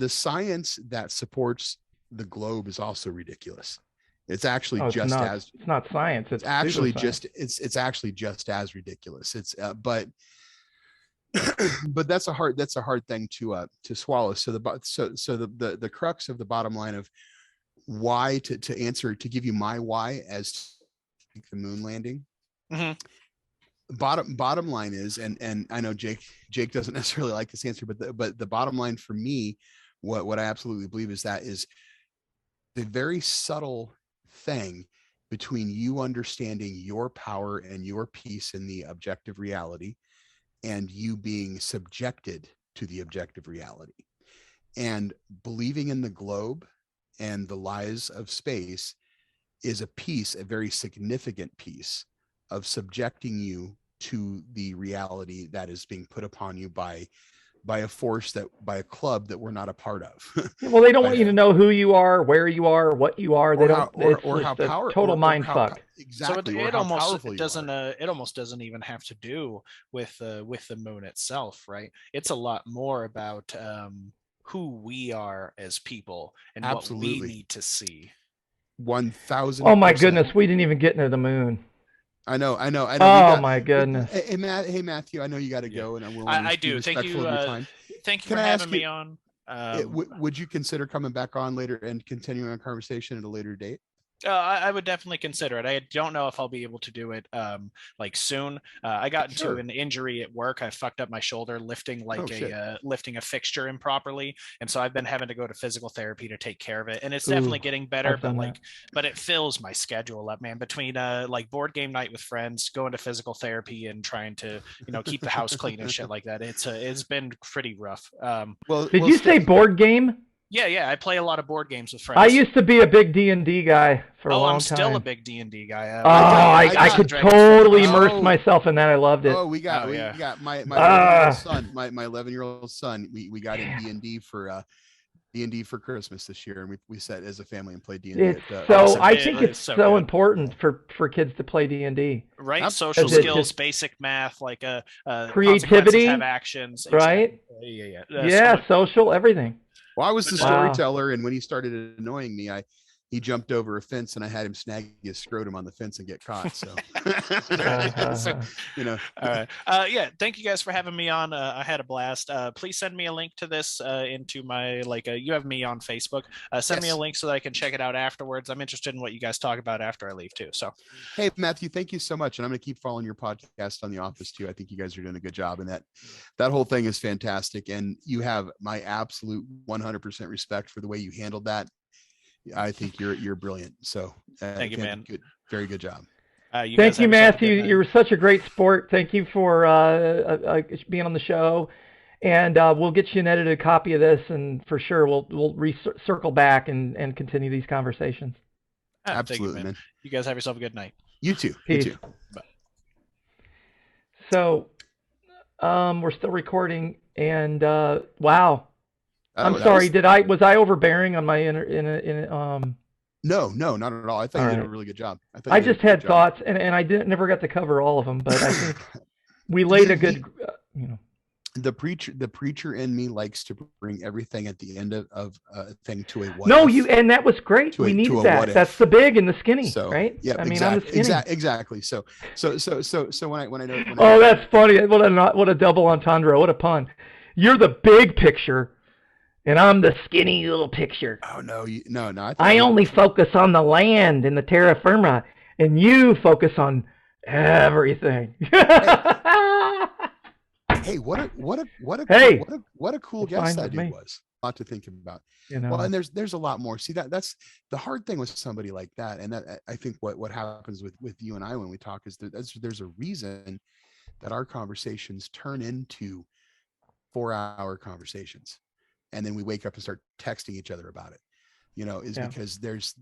science that supports the globe is also ridiculous. It's actually it's not science. It's actually pseudoscience. it's actually just as ridiculous. It's but that's a hard thing to swallow. So the crux of the bottom line of why to answer, to give you my why as the moon landing. Bottom line is, and I know Jake doesn't necessarily like this answer, but the bottom line for me, what I absolutely believe is the very subtle thing between you understanding your power and your peace in the objective reality and you being subjected to the objective reality, and believing in the globe and the lies of space is a very significant piece of subjecting you to the reality that is being put upon you by a force, by a club that we're not a part of. Well, they don't want you to know who you are, where you are, what you are. They don't. Or It's how just power, a total mind fuck. Exactly. So or it how almost powerful you doesn't are. it almost doesn't even have to do with the moon itself, right? It's a lot more about who we are as people and what we Absolutely. need to see. 1,000%. Oh my goodness, we didn't even get into the moon. I know. Oh my goodness. Hey, Matthew, I know you got to go, and I do. Thank you. Thank you for having me on. Would you consider coming back on later and continuing our conversation at a later date? I would definitely consider it. I don't know if I'll be able to do it like soon. I got into an injury at work. I fucked up my shoulder lifting lifting a fixture improperly, and so I've been having to go to physical therapy to take care of it. And it's definitely getting better, but it fills my schedule up, man. Between like board game night with friends, going to physical therapy, and trying to keep the house clean and shit like that. It's been pretty rough. Did you say board game? Yeah, I play a lot of board games with friends. I used to be a big D&D guy for a long time. I'm still a big D&D guy. I could totally immerse myself in that. I loved it. We got my 11-year-old son, my 11-year-old son. We got in D&D for Christmas this year, and we sat as a family and played D&D. I think it's so important for kids to play D&D. Right, Absolutely. social skills, basic math, like creativity, have actions, right? Yeah, social, everything. Well, I was the storyteller, and when he started annoying me, he jumped over a fence, and I had him snag his scrotum on the fence and get caught. So, All right. Yeah. Thank you guys for having me on. I had a blast. Please send me a link to this into my you have me on Facebook. Send me a link so that I can check it out afterwards. I'm interested in what you guys talk about after I leave too. So, hey Matthew, thank you so much, and I'm going to keep following your podcast on The Office too. I think you guys are doing a good job, and that whole thing is fantastic. And you have my absolute 100% respect for the way you handled that. I think you're brilliant. So thank you, man. Good, very good job. Thank you, Matthew. You're such a great sport. Thank you for being on the show, and we'll get you an edited copy of this, and for sure we'll circle back and continue these conversations. Absolutely, you, man. You guys have yourself a good night. You too. Peace. You too. Bye. So, we're still recording, and wow. I'm sorry. Was I overbearing on my No, not at all. I thought you did a really good job. I just had thoughts, and I never got to cover all of them, but I think we laid a good, The preacher in me likes to bring everything at the end of a thing to a what. And that was great. We need that. That's the big and the skinny, right? Yeah, I'm the skinny. Exactly. So when I know. Oh, that's funny. What a double entendre. What a pun. You're the big picture. And I'm the skinny little picture. Oh, no, no. I only focus on the land and the terra firma, and you focus on everything. Hey, what a cool Hey, guest that dude was. lot to think about. You know. Well, and there's a lot more. See, that's the hard thing with somebody like that. And that, I think what happens with you and I when we talk is that there's a reason that our conversations turn into 4-hour conversations, and then we wake up and start texting each other about it. Is Yeah. because there's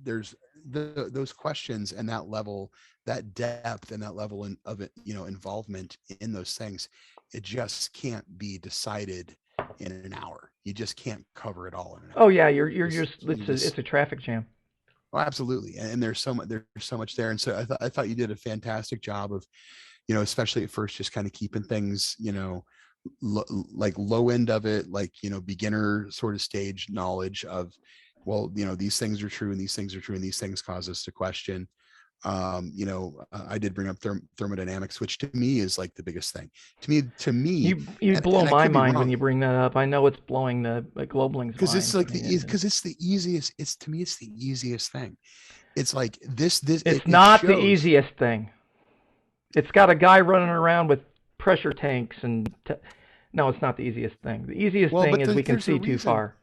those questions and that level, that depth and that level of it, involvement in those things. It just can't be decided in an hour. You just can't cover it all in an hour. Oh yeah, you're just it's a traffic jam. Oh, absolutely. And there's so much there. And so I thought you did a fantastic job of, especially at first, just kind of keeping things, like low end of it, like, beginner sort of stage knowledge of, well, these things are true and these things are true and these things cause us to question. I did bring up thermodynamics, which to me is like the biggest thing. To me, you blow my mind when you bring that up. I know it's blowing the Globaling's because it's mind. like because it's the easiest. To me, it's the easiest thing. It's like this. It's not the easiest thing. It's got a guy running around with pressure tanks and. No, it's not the easiest thing. The easiest thing is we can see too far.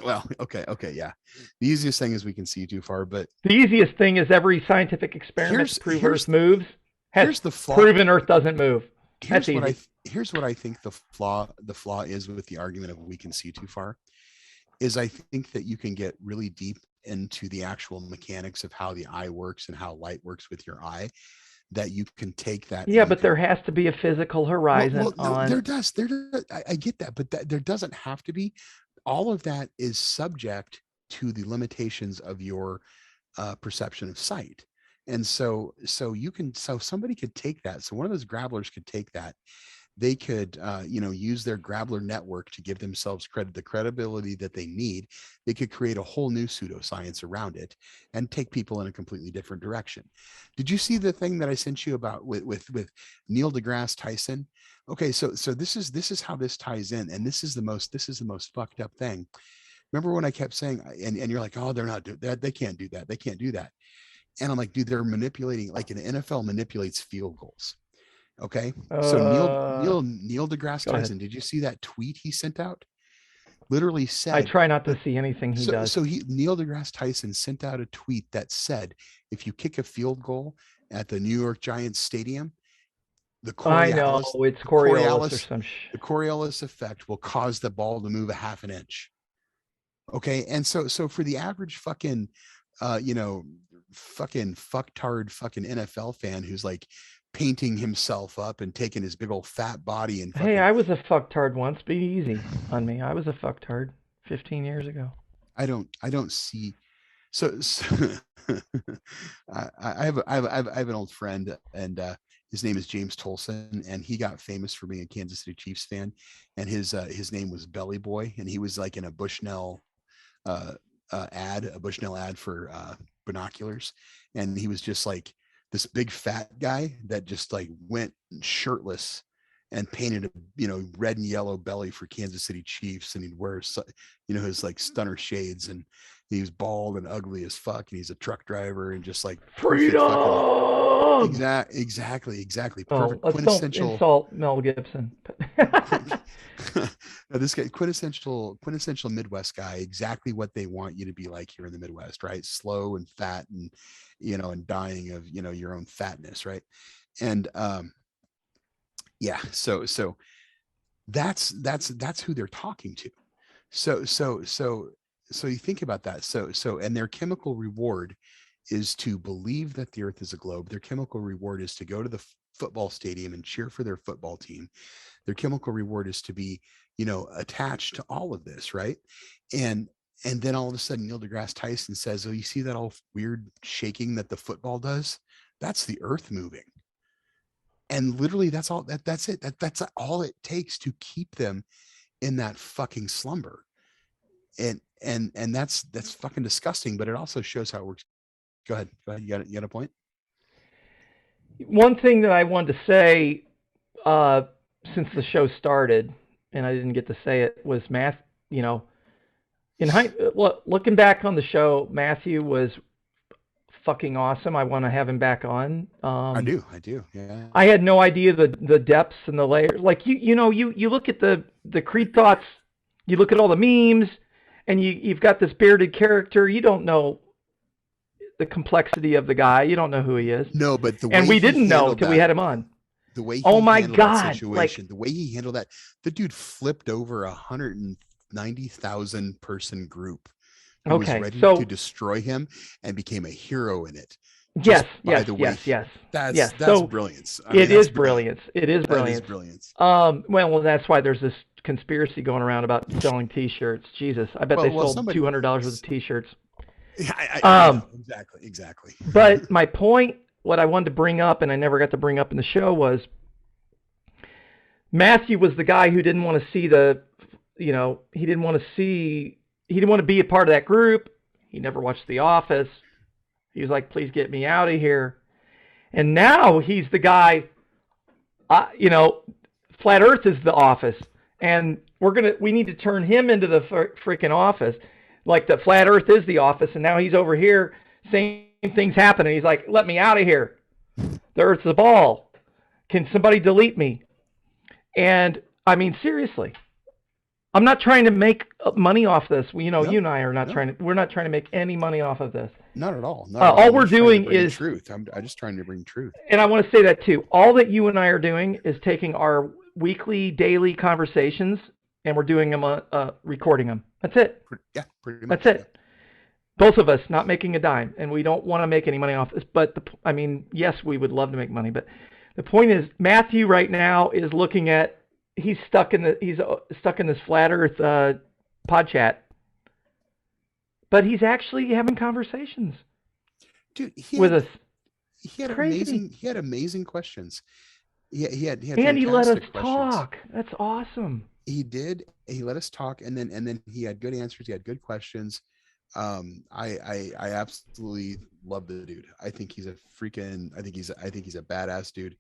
Well, okay, yeah. The easiest thing is we can see too far, but the easiest thing is every scientific experiment to prove Earth moves has proven Earth doesn't move. Here's what I think the flaw is with the argument of we can see too far, is I think that you can get really deep into the actual mechanics of how the eye works and how light works with your eye, that you can take that. Yeah, but there has to be a physical horizon on. There does. I get that, but there doesn't have to be. All of that is subject to the limitations of your perception of sight. And so somebody could take that. So one of those grabblers could take that. They could, use their grabbler network to give themselves the credibility that they need. They could create a whole new pseudoscience around it and take people in a completely different direction. Did you see the thing that I sent you about with Neil deGrasse Tyson? Okay, so this is how this ties in, and this is the most fucked up thing. Remember when I kept saying, and you're like, oh, they're not doing that, they can't do that, and I'm like, dude, they're manipulating, like an NFL manipulates field goals. Okay, so Neil deGrasse Tyson, did you see that tweet he sent out? Literally said, I try not to see anything he does. So Neil deGrasse Tyson sent out a tweet that said, if you kick a field goal at the New York Giants stadium, the Coriolis effect will cause the ball to move a half an inch. Okay, and so for the average fucking fucktard fucking NFL fan who's like painting himself up and taking his big old fat body and hey, I was a fucktard once. Be easy on me. I was a fucktard 15 years ago. I don't see. So I have an old friend, and his name is James Tolson, and he got famous for being a Kansas City Chiefs fan, and his name was Belly Boy, and he was like in a Bushnell ad for binoculars, and he was just like this big fat guy that just like went shirtless and painted a red and yellow belly for Kansas City Chiefs, and he'd wear his like stunner shades, and he was bald and ugly as fuck, and he's a truck driver and just like freedom. Exactly. Perfect. Let's don't insult Mel Gibson. This guy, quintessential Midwest guy, exactly what they want you to be like here in the Midwest, right? Slow and fat, and and dying of your own fatness, right? And yeah, so that's who they're talking to. So you think about that. So and their chemical reward is to believe that the earth is a globe. Their chemical reward is to go to the football stadium and cheer for their football team. Their chemical reward is to be, attached to all of this, right? And then all of a sudden Neil deGrasse Tyson says, oh, you see that all weird shaking that the football does? That's the earth moving. And literally that's all that's it. That's all it takes to keep them in that fucking slumber. And that's fucking disgusting, but it also shows how it works. Go ahead. You got a point? One thing that I wanted to say, since the show started, and I didn't get to say it, was looking back on the show, Matthew was fucking awesome. I want to have him back on. I do. Yeah. I had no idea the depths and the layers. Like you look at the Creed Thoughts You look at all the memes, and you've got this bearded character. You don't know the complexity of the guy. You don't know who he is. No, but the way And we he didn't know handled till we that- had him on. The way he Oh my handled that God, situation, the way he handled that, the dude flipped over 190,000 person group who was Okay, ready so to destroy him and became a hero in it. yes, by yes, the way yes, yes. That's Yes, that's so brilliance. It is brilliance. It is That is brilliance. brilliance. Well, that's why there's this conspiracy going around about selling T-shirts. Jesus, I bet they Well, sold somebody- $200 worth of T-shirts. Yeah, I know. Exactly. But my point, what I wanted to bring up, and I never got to bring up in the show, was Matthew was the guy who didn't want to see he didn't want to be a part of that group. He never watched The Office. He was like, please get me out of here. And now he's the guy, Flat Earth is The Office. And we need to turn him into the freaking Office. Like the Flat Earth is The Office. And now he's over here, same things happen. And he's like, let me out of here. The Earth's a ball. Can somebody delete me? And I mean, seriously, I'm not trying to make money off this. You and I are not we're not trying to make any money off of this. Not at all. All we're doing is truth. I'm just trying to bring truth. And I want to say that too. All that you and I are doing is taking our weekly, daily conversations and we're doing them, recording them. That's it. Pretty much. That's it. Both of us not making a dime, and we don't want to make any money off this. But yes, we would love to make money, but the point is, Matthew right now is looking at he's stuck in this Flat Earth pod chat, but he's actually having conversations, dude, with us. He had Crazy. amazing questions. He had And he let us fantastic questions. talk. That's awesome. He did. He let us talk, and then he had good answers. He had good questions. I absolutely love the dude. I think he's a badass dude.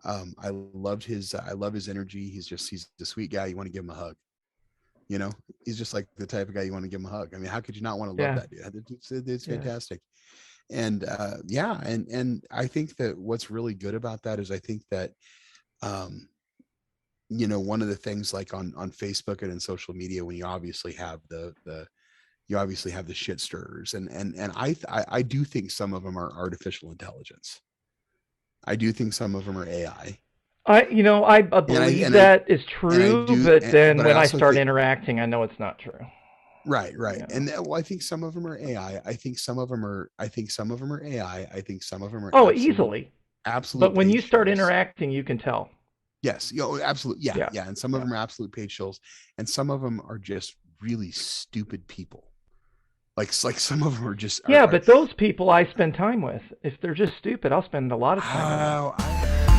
I love his energy. He's a sweet guy. You want to give him a hug. He's just like the type of guy you want to give him a hug. I mean, how could you not want to love that dude? It's fantastic. And and I think that what's really good about that is I think that one of the things like on Facebook and in social media, when you obviously have the shit stirrers, and I do think some of them are artificial intelligence. I do think some of them are AI. I believe that is true, but then when I start interacting, I know it's not true. Right. And I think some of them are AI. I think some of them are AI. I think some of them are easily. Absolutely. But when you start interacting, you can tell. Yes, absolutely. Yeah. And some of them are absolute page shows, and some of them are just really stupid people. Like some of them are just but those people I spend time with. If they're just stupid, I'll spend a lot of time with them.